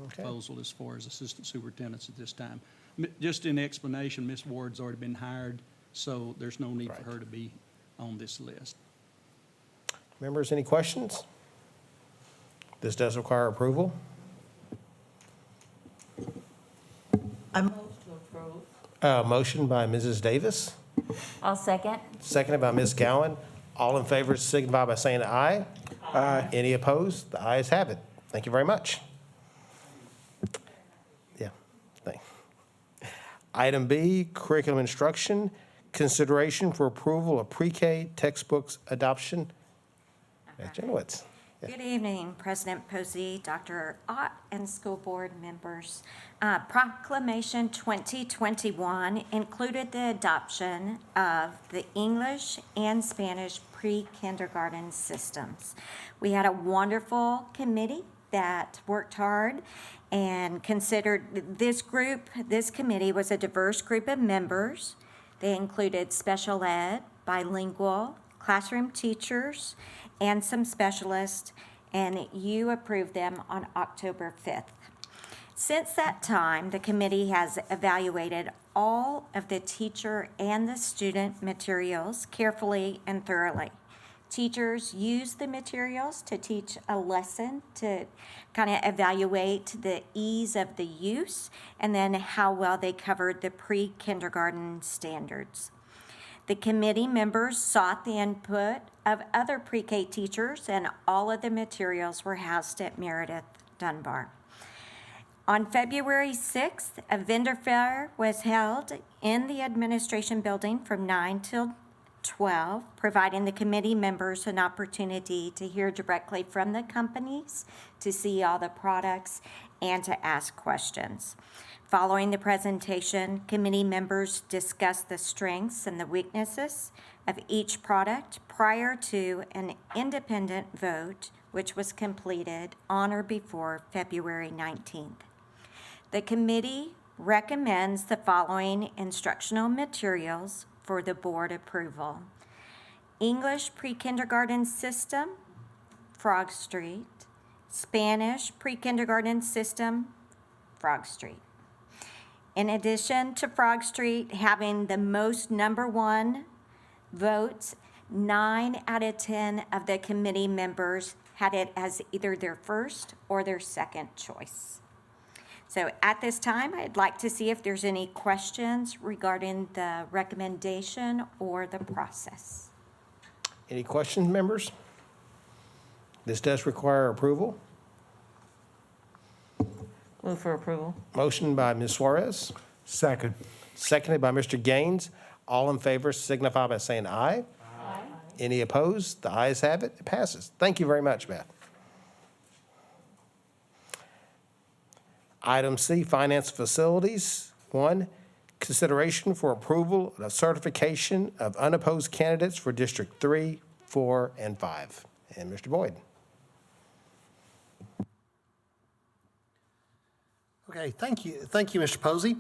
proposal as far as assistant superintendents at this time. Just in explanation, Ms. Ward's already been hired, so there's no need for her to be on this list. Members, any questions? This does require approval. I move to approve. Motion by Mrs. Davis, I'll second. seconded by Ms. Gowan. All in favor signify by saying aye. Aye. Any opposed? The ayes have it. Thank you very much. Yeah, thanks. Item B, curriculum instruction, consideration for approval of pre-K textbooks adoption. Ms. Jenowitz. Good evening, President Posey, Dr. Ott, and school board members. Proclamation 2021 included the adoption of the English and Spanish pre-kindergarten systems. We had a wonderful committee that worked hard and considered this committee was a diverse group of members. They included special ed, bilingual, classroom teachers, and some specialists, and you approved them on October 5th. Since that time, the committee has evaluated all of the teacher and the student materials carefully and thoroughly. Teachers use the materials to teach a lesson to kind of evaluate the ease of the use and then how well they covered the pre-kindergarten standards. The committee members sought the input of other pre-K teachers, and all of the materials were housed at Meredith Dunbar. On February 6th, a vendor fair was held in the administration building from 9 till 12, providing the committee members an opportunity to hear directly from the companies, to see all the products, and to ask questions. Following the presentation, committee members discussed the strengths and the weaknesses of each product prior to an independent vote, which was completed on or before February 19th. The committee recommends the following instructional materials for the board approval: English pre-kindergarten system, Frog Street; Spanish pre-kindergarten system, Frog Street. In addition to Frog Street having the most #1 votes, 9 out of 10 of the committee members had it as either their first or their second choice. So at this time, I'd like to see if there's any questions regarding the recommendation or the process. Any questions, members? This does require approval. Move for approval. Motion by Ms. Suarez, Second. seconded by Mr. Gaines. All in favor signify by saying aye. Aye. Any opposed? The ayes have it. It passes. Thank you very much, Beth. Item C, Finance Facilities. 1, consideration for approval of certification of unopposed candidates for District 3, 4, and 5. And Mr. Boyd. Okay, thank you. Thank you, Mr. Posey.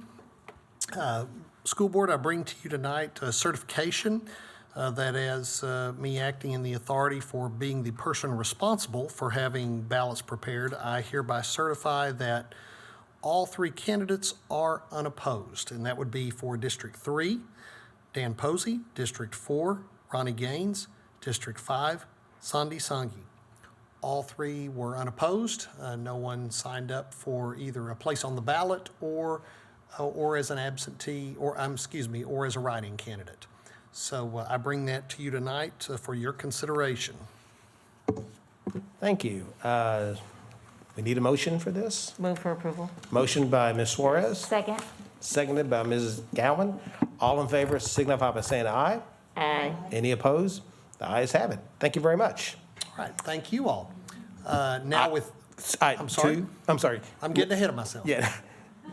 School Board, I bring to you tonight a certification that as me acting in the authority for being the person responsible for having ballots prepared, I hereby certify that All three candidates are unopposed, and that would be for District 3, Dan Posey, District 4, Ronnie Gaines, District 5, Sandy Sangi. All three were unopposed. No one signed up for either a place on the ballot or as an absentee, or as a write-in candidate. So I bring that to you tonight for your consideration. Thank you. We need a motion for this? Move for approval. Motion by Ms. Suarez, Second. seconded by Mrs. Gowan. All in favor signify by saying aye. Aye. Any opposed? The ayes have it. Thank you very much. All right, thank you all. Now with, I'm sorry? I'm sorry. I'm getting ahead of myself. Yeah,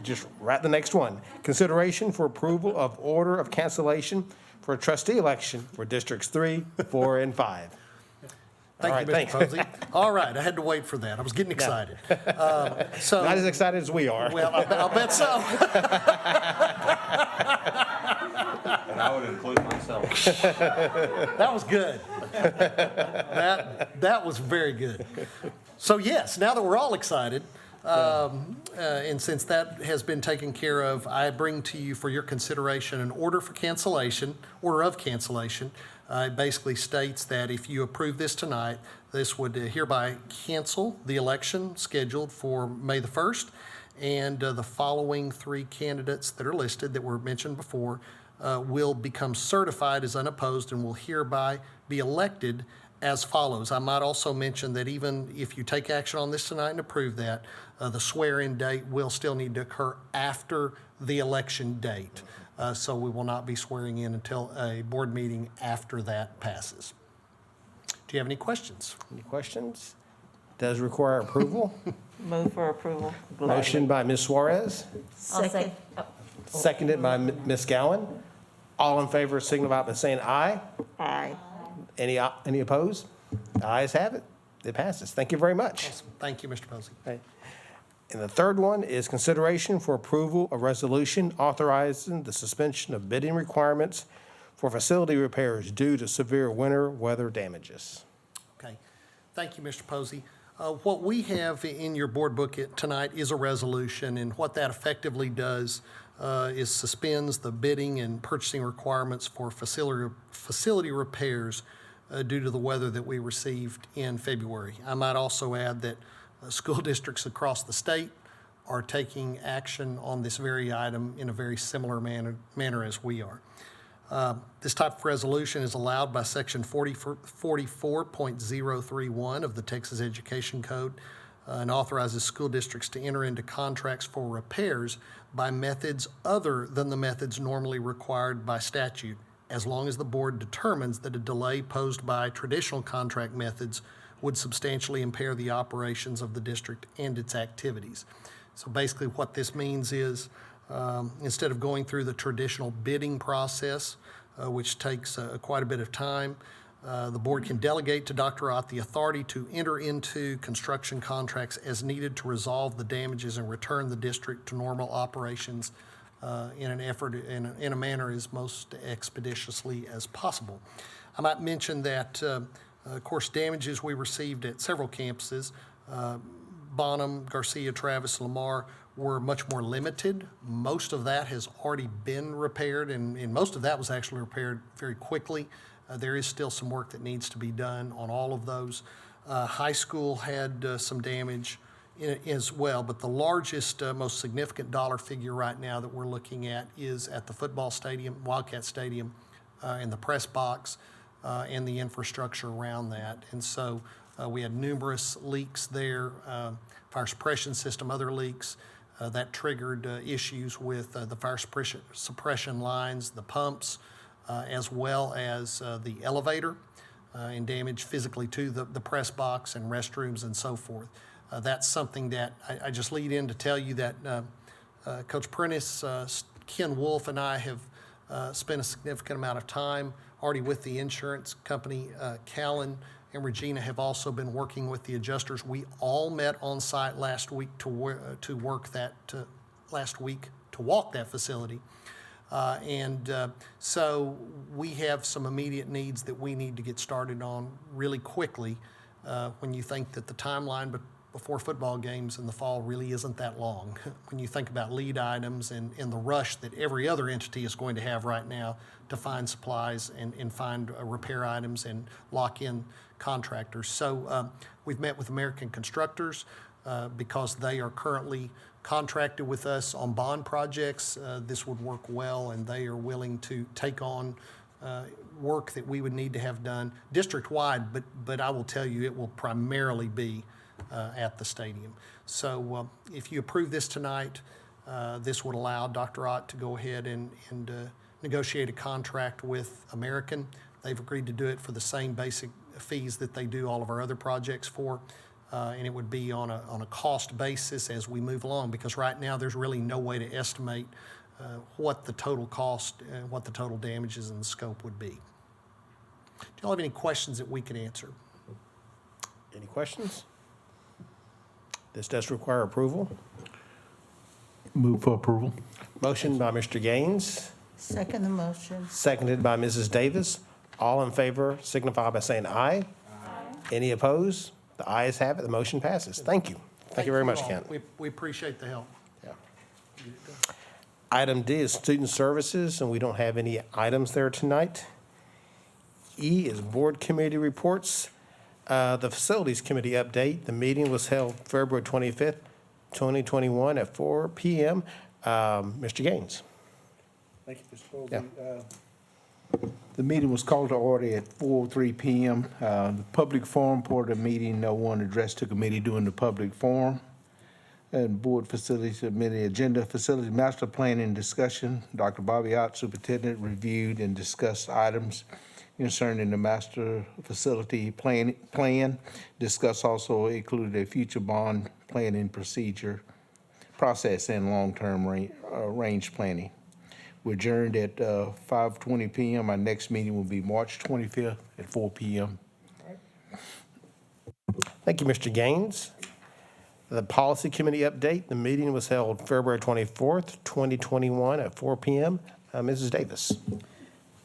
just right the next one. Consideration for approval of order of cancellation for a trustee election for Districts 3, 4, and 5. Thank you, Mr. Posey. All right, I had to wait for that. I was getting excited. So Not as excited as we are. Well, I'll bet so. And I would include myself. That was good. That was very good. So yes, now that we're all excited, and since that has been taken care of, I bring to you for your consideration an order of cancellation. It basically states that if you approve this tonight, this would hereby cancel the election scheduled for May the 1st, and the following three candidates that are listed that were mentioned before will become certified as unopposed and will hereby be elected as follows. I might also mention that even if you take action on this tonight and approve that, the swear-in date will still need to occur after the election date. So we will not be swearing in until a board meeting after that passes. Do you have any questions? Any questions? Does require approval. Move for approval. Motion by Ms. Suarez, I'll say. seconded by Ms. Gowan. All in favor signify by saying aye. Aye. Any opposed? The ayes have it. It passes. Thank you very much. Awesome. Thank you, Mr. Posey. And the third one is consideration for approval of resolution authorizing the suspension of bidding requirements for facility repairs due to severe winter weather damages. Okay. Thank you, Mr. Posey. What we have in your board book tonight is a resolution, and what that effectively does is suspends the bidding and purchasing requirements for facility repairs due to the weather that we received in February. I might also add that school districts across the state are taking action on this very item in a very similar manner as we are. This type of resolution is allowed by Section 44.031 of the Texas Education Code and authorizes school districts to enter into contracts for repairs by methods other than the methods normally required by statute, as long as the board determines that a delay posed by traditional contract methods would substantially impair the operations of the district and its activities. So basically what this means is instead of going through the traditional bidding process, which takes quite a bit of time, the board can delegate to Dr. Ott the authority to enter into construction contracts as needed to resolve the damages and return the district to normal operations in a manner as most expeditiously as possible. I might mention that of course, damages we received at several campuses, Bonham, Garcia, Travis, Lamar, were much more limited. Most of that has already been repaired, and most of that was actually repaired very quickly. There is still some work that needs to be done on all of those. High school had some damage as well, but the largest, most significant dollar figure right now that we're looking at is at the football stadium, Wildcat Stadium, and the press box, and the infrastructure around that. And so we had numerous leaks there, fire suppression system, other leaks that triggered issues with the fire suppression lines, the pumps, as well as the elevator, and damage physically to the press box and restrooms and so forth. That's something that I just lead in to tell you that Coach Prentice, Ken Wolf, and I have spent a significant amount of time already with the insurance company. Callan and Regina have also been working with the adjusters. We all met on site last week to walk that facility. So we have some immediate needs that we need to get started on really quickly when you think that the timeline before football games in the fall really isn't that long. When you think about lead items and the rush that every other entity is going to have right now to find supplies and find repair items and lock in contractors. So we've met with American Constructors because they are currently contracted with us on bond projects. This would work well, and they are willing to take on work that we would need to have done district-wide, but I will tell you, it will primarily be at the stadium. So if you approve this tonight, this would allow Dr. Ott to go ahead and negotiate a contract with American. They've agreed to do it for the same basic fees that they do all of our other projects for, and it would be on a cost basis as we move along, because right now there's really no way to estimate what the total cost and what the total damages and the scope would be. Do y'all have any questions that we can answer? Any questions? This does require approval. Move for approval. Motion by Mr. Gaines, Second the motion. seconded by Mrs. Davis. All in favor signify by saying aye. Aye. Any opposed? The ayes have it. The motion passes. Thank you. Thank you very much, all. Kent. We appreciate the help. Item D is student services, and we don't have any items there tonight. E is board committee reports. The Facilities Committee update. The meeting was held February 25th, 2021 at 4 p.m. Mr. Gaines. Thank you, Mr. Colby. The meeting was called to order at 4:03 p.m. The public forum part of the meeting, no one addressed to committee during the public forum. And board facilities committee agenda, facility master planning discussion. Dr. Bobby Ott, superintendent, reviewed and discussed items concerning the master facility plan. Discuss also included a future bond planning process and long-term range planning. We're adjourned at 5:20 p.m. Our next meeting will be March 25th at 4 p.m. Thank you, Mr. Gaines. The Policy Committee update. The meeting was held February 24th, 2021 at 4 p.m. Mrs. Davis.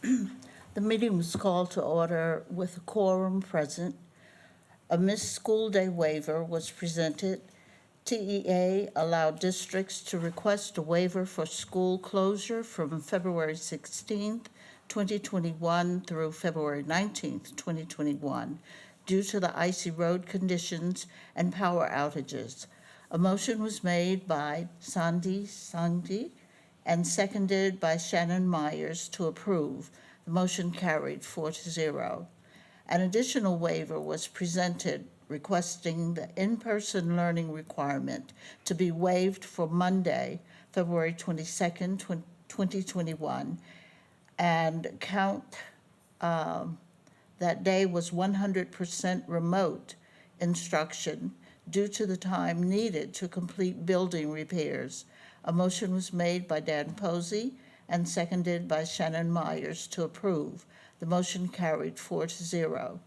The meeting was called to order with a quorum present. A missed school day waiver was presented. TEA allowed districts to request a waiver for school closure from February 16th, 2021 through February 19th, 2021, due to the icy road conditions and power outages. A motion was made by Sandy and seconded by Shannon Myers to approve. The motion carried 4-0. An additional waiver was presented requesting the in-person learning requirement to be waived for Monday, February 22nd, 2021, and count that day was 100% remote instruction due to the time needed to complete building repairs. A motion was made by Dan Posey and seconded by Shannon Myers to approve. The motion carried 4-0.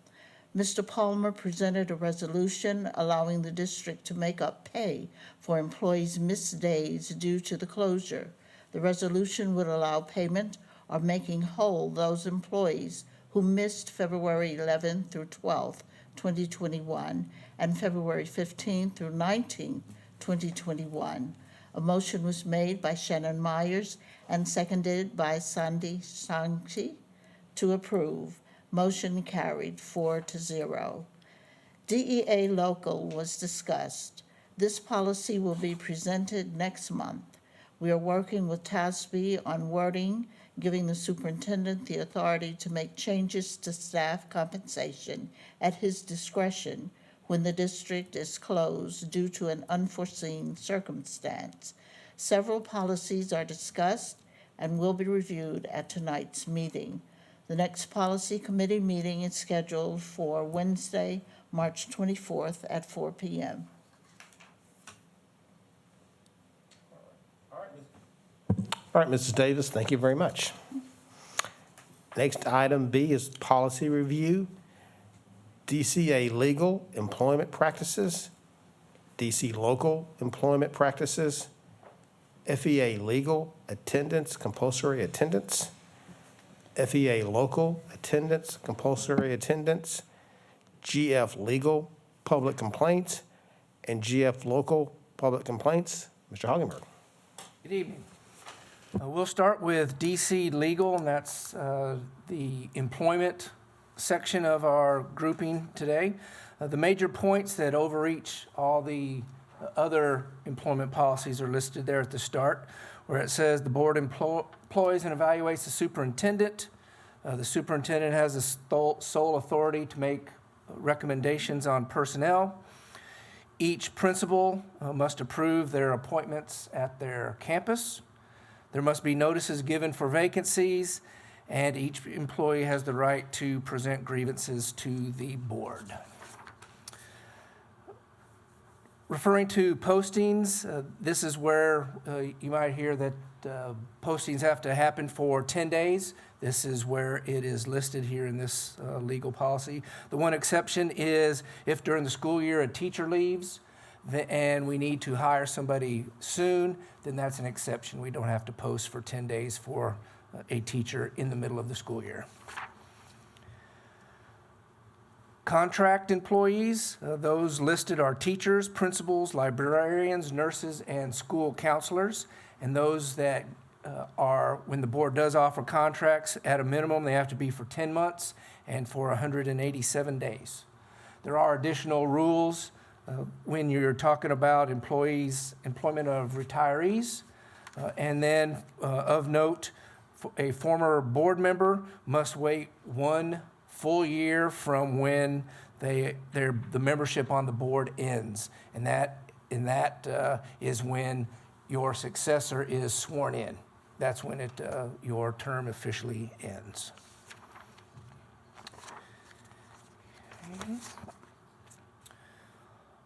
Mr. Palmer presented a resolution allowing the district to make up pay for employees' missed days due to the closure. The resolution would allow payment or making whole those employees who missed February 11th through 12th, 2021, and February 15th through 19th, 2021. A motion was made by Shannon Myers and seconded by Sandy to approve. Motion carried 4-0. DEA local was discussed. This policy will be presented next month. We are working with TSPRA on wording, giving the superintendent the authority to make changes to staff compensation at his discretion when the district is closed due to an unforeseen circumstance. Several policies are discussed and will be reviewed at tonight's meeting. The next policy committee meeting is scheduled for Wednesday, March 24th at 4 p.m. All right, Mrs. Davis, thank you very much. Next, item B is policy review. DCA legal employment practices, DC local employment practices, FEA legal attendance, compulsory attendance, FEA local attendance, compulsory attendance, GF legal public complaints, and GF Local Public Complaints. Mr. Hagenberg. Good evening. We'll start with DC Legal, and that's the employment section of our grouping today. The major points that overreach all the other employment policies are listed there at the start, where it says the board employs and evaluates the superintendent. The superintendent has the sole authority to make recommendations on personnel. Each principal must approve their appointments at their campus. There must be notices given for vacancies, and each employee has the right to present grievances to the board. Referring to postings, this is where you might hear that postings have to happen for 10 days. This is where it is listed here in this legal policy. The one exception is if during the school year a teacher leaves and we need to hire somebody soon, then that's an exception. We don't have to post for 10 days for a teacher in the middle of the school year. Contract employees, those listed are teachers, principals, librarians, nurses, and school counselors. And those that are, when the board does offer contracts, at a minimum, they have to be for 10 months and for 187 days. There are additional rules when you're talking about employment of retirees. And then of note, a former board member must wait 1 full year from when the membership on the board ends. And that is when your successor is sworn in. That's when your term officially ends. Okay.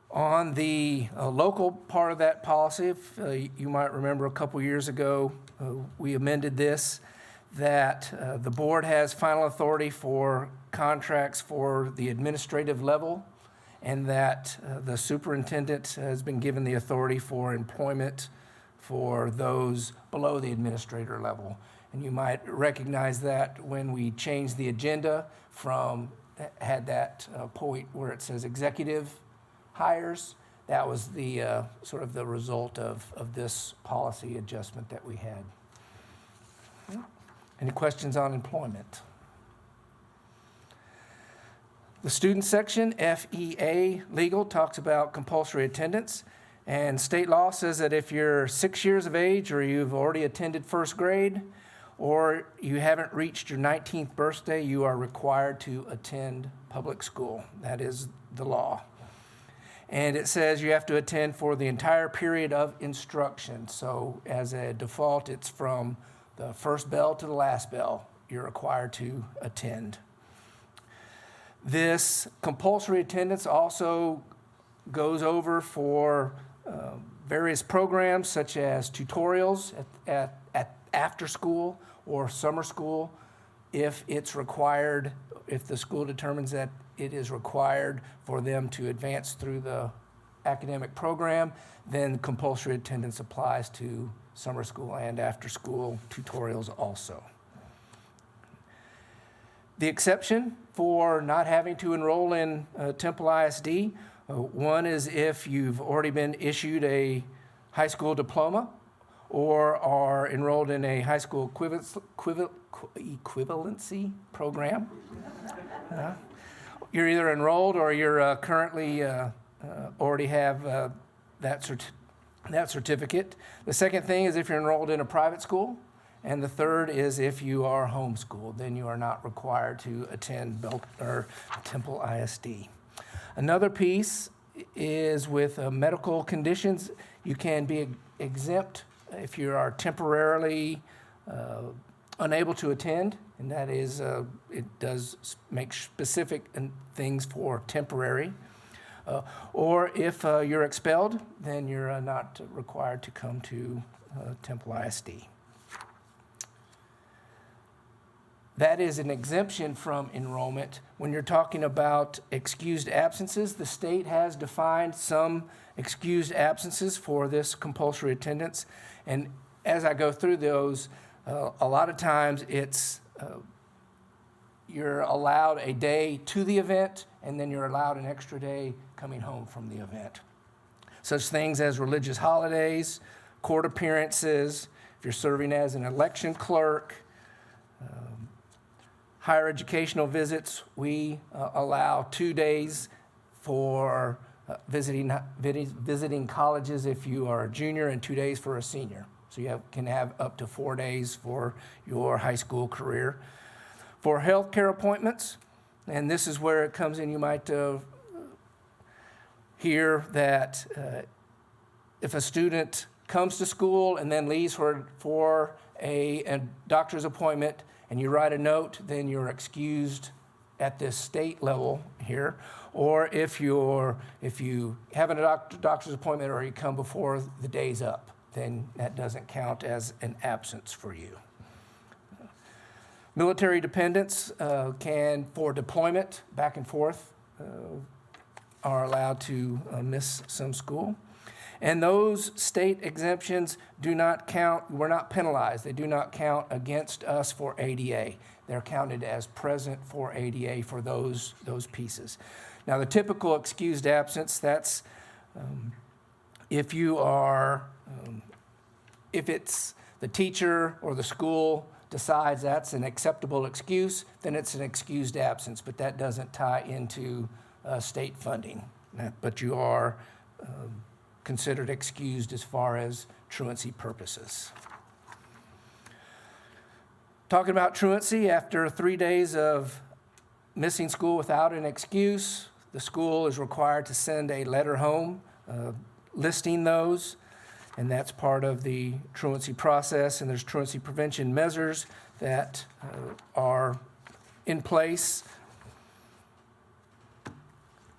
On the local part of that policy, if you might remember a couple years ago, we amended this, that the board has final authority for contracts for the administrative level, and that the superintendent has been given the authority for employment for those below the administrator level. And you might recognize that when we changed the agenda from, had that point where it says executive hires, that was the sort of the result of this policy adjustment that we had. Okay. Any questions on employment? The student section, FEA legal, talks about compulsory attendance. And state law says that if you're 6 years of age or you've already attended first grade or you haven't reached your 19th birthday, you are required to attend public school. That is the law. And it says you have to attend for the entire period of instruction. So as a default, it's from the first bell to the last bell. You're required to attend. This compulsory attendance also goes over for various programs such as tutorials at after school or summer school if it's required, if the school determines that it is required for them to advance through the academic program, then compulsory attendance applies to summer school and after school tutorials also. The exception for not having to enroll in Temple ISD, one is if you've already been issued a high school diploma or are enrolled in a high school equivalency program. You're either enrolled or you're currently already have that certificate. The second thing is if you're enrolled in a private school. And the third is if you are homeschooled, then you are not required to attend Temple ISD. Another piece is with medical conditions. You can be exempt if you are temporarily unable to attend, and that is, it does make specific things for temporary. Or if you're expelled, then you're not required to come to Temple ISD. That is an exemption from enrollment. When you're talking about excused absences, the state has defined some excused absences for this compulsory attendance. And as I go through those, a lot of times it's you're allowed a day to the event, and then you're allowed an extra day coming home from the event. such things as religious holidays, court appearances, if you're serving as an election clerk, higher educational visits. We allow 2 days for visiting colleges if you are a junior and 2 days for a senior. So you can have up to 4 days for your high school career. For health care appointments, and this is where it comes in, you might hear that if a student comes to school and then leaves for a doctor's appointment and you write a note, then you're excused at this state level here. Or if you have a doctor's appointment or you come before the day's up, then that doesn't count as an absence for you. Military dependents for deployment back and forth, are allowed to miss some school. And those state exemptions do not count, we're not penalized. They do not count against us for ADA. They're counted as present for ADA for those pieces. Now, the typical excused absence, that's if it's the teacher or the school decides that's an acceptable excuse, then it's an excused absence, but that doesn't tie into state funding. But you are considered excused as far as truancy purposes. Talking about truancy, after 3 days of missing school without an excuse, the school is required to send a letter home listing those, and that's part of the truancy process, and there's truancy prevention measures that are in place,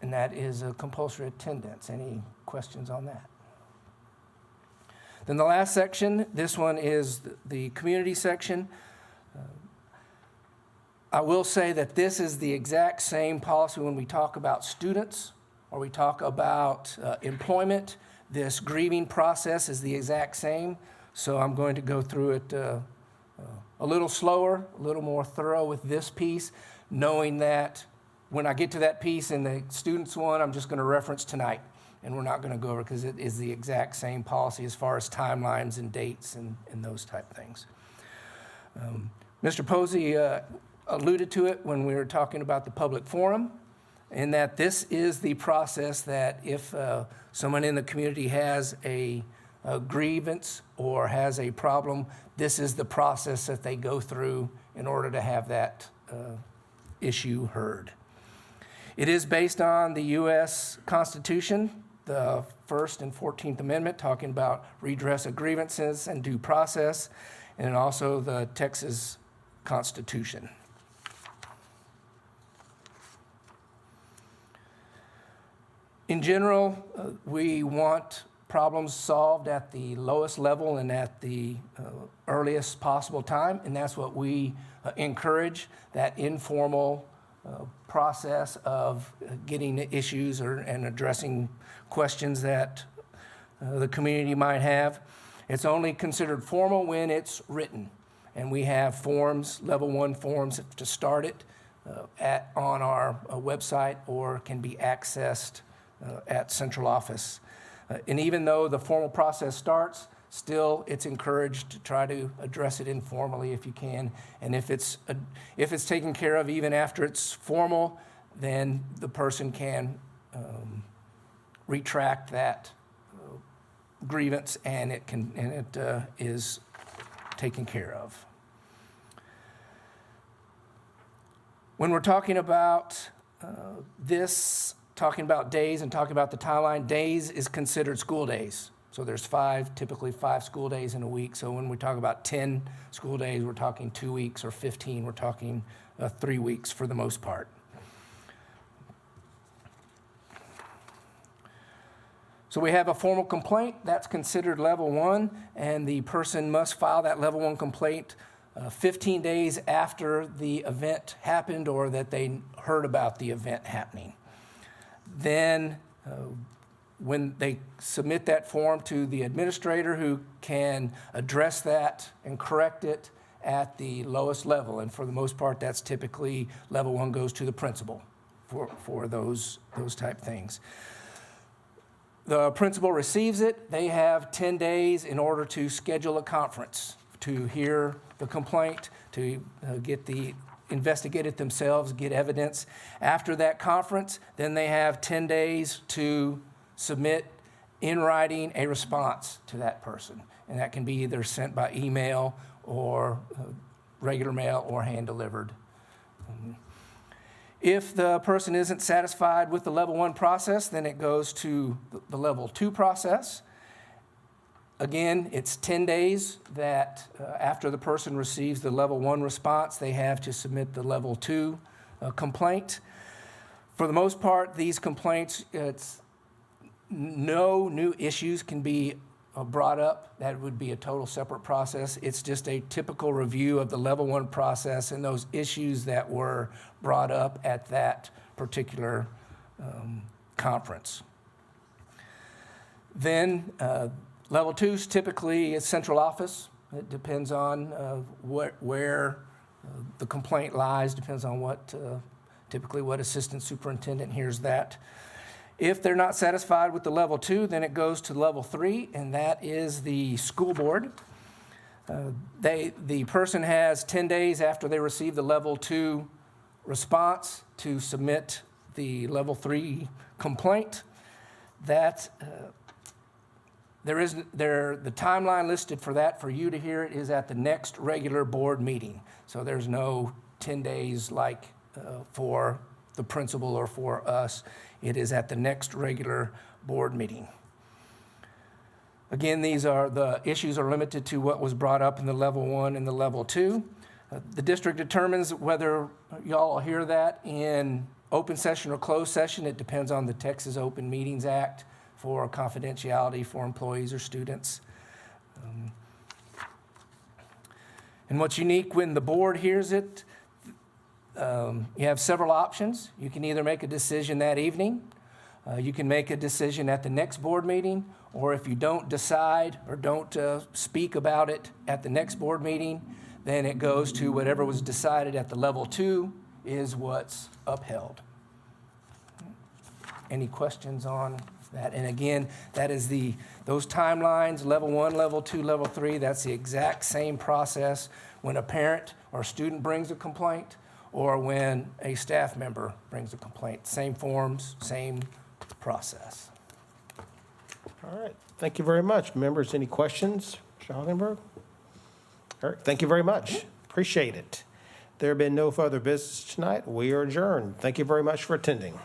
and that is a compulsory attendance. Any questions on that? Then the last section, this one is the community section. I will say that this is the exact same policy when we talk about students or we talk about employment. This grieving process is the exact same, so I'm going to go through it a little slower, a little more thorough with this piece, knowing that when I get to that piece in the students one, I'm just going to reference tonight, and we're not going to go over because it is the exact same policy as far as timelines and dates and those type things. Mr. Posey alluded to it when we were talking about the public forum, in that this is the process that if someone in the community has a grievance or has a problem, this is the process that they go through in order to have that issue heard. It is based on the U.S. Constitution, the First and 14th Amendment, talking about redress of grievances and due process, and also the Texas Constitution. In general, we want problems solved at the lowest level and at the earliest possible time, and that's what we encourage, that informal process of getting issues and addressing questions that the community might have. It's only considered formal when it's written, and we have forms, level 1 forms to start it on our website or can be accessed at central office. And even though the formal process starts, still it's encouraged to try to address it informally if you can. And if it's taken care of even after it's formal, then the person can retract that grievance and it is taken care of. When we're talking about talking about days and talking about the timeline, days is considered school days. So there's typically five school days in a week. So when we talk about 10 school days, we're talking 2 weeks, or 15, we're talking 3 weeks for the most part. So we have a formal complaint, that's considered level 1, and the person must file that level 1 complaint 15 days after the event happened or that they heard about the event happening. Then when they submit that form to the administrator, who can address that and correct it at the lowest level, and for the most part that's typically level 1 goes to the principal for those type things. the principal receives it, they have 10 days in order to schedule a conference to hear the complaint, to investigate it themselves, get evidence. After that conference, then they have 10 days to submit in writing a response to that person. And that can be either sent by email or regular mail or hand-delivered. If the person isn't satisfied with the level 1 process, then it goes to the level 2 process. Again, it's 10 days that after the person receives the level 1 response, they have to submit the level 2 complaint. For the most part, these complaints, no new issues can be brought up. That would be a total separate process. It's just a typical review of the level 1 process and those issues that were brought up at that particular conference. Then level 2 is typically a central office. It depends on where the complaint lies, depends on typically what assistant superintendent hears that. If they're not satisfied with the level 2, then it goes to level 3, and that is the school board. The person has 10 days after they receive the level 2 response to submit the level 3 complaint. The timeline listed for that for you to hear it is at the next regular board meeting. So there's no 10 days like for the principal or for us. It is at the next regular board meeting. Again, the issues are limited to what was brought up in the level 1 and the level 2. The district determines whether y'all hear that in open session or closed session. It depends on the Texas Open Meetings Act for confidentiality for employees or students. And what's unique when the board hears it, you have several options. You can either make a decision that evening, you can make a decision at the next board meeting, or if you don't decide or don't speak about it at the next board meeting, then it goes to whatever was decided at the level 2 is what's upheld. Any questions on that? And again, that is those timelines, level 1, level 2, level 3, that's the exact same process when a parent or student brings a complaint or when a staff member brings a complaint. Same forms, same process. All right, thank you very much. Members, any questions? Mr. Hockenberg? All right, thank you very much. Appreciate it. There have been no further business tonight. We are adjourned. Thank you very much for attending.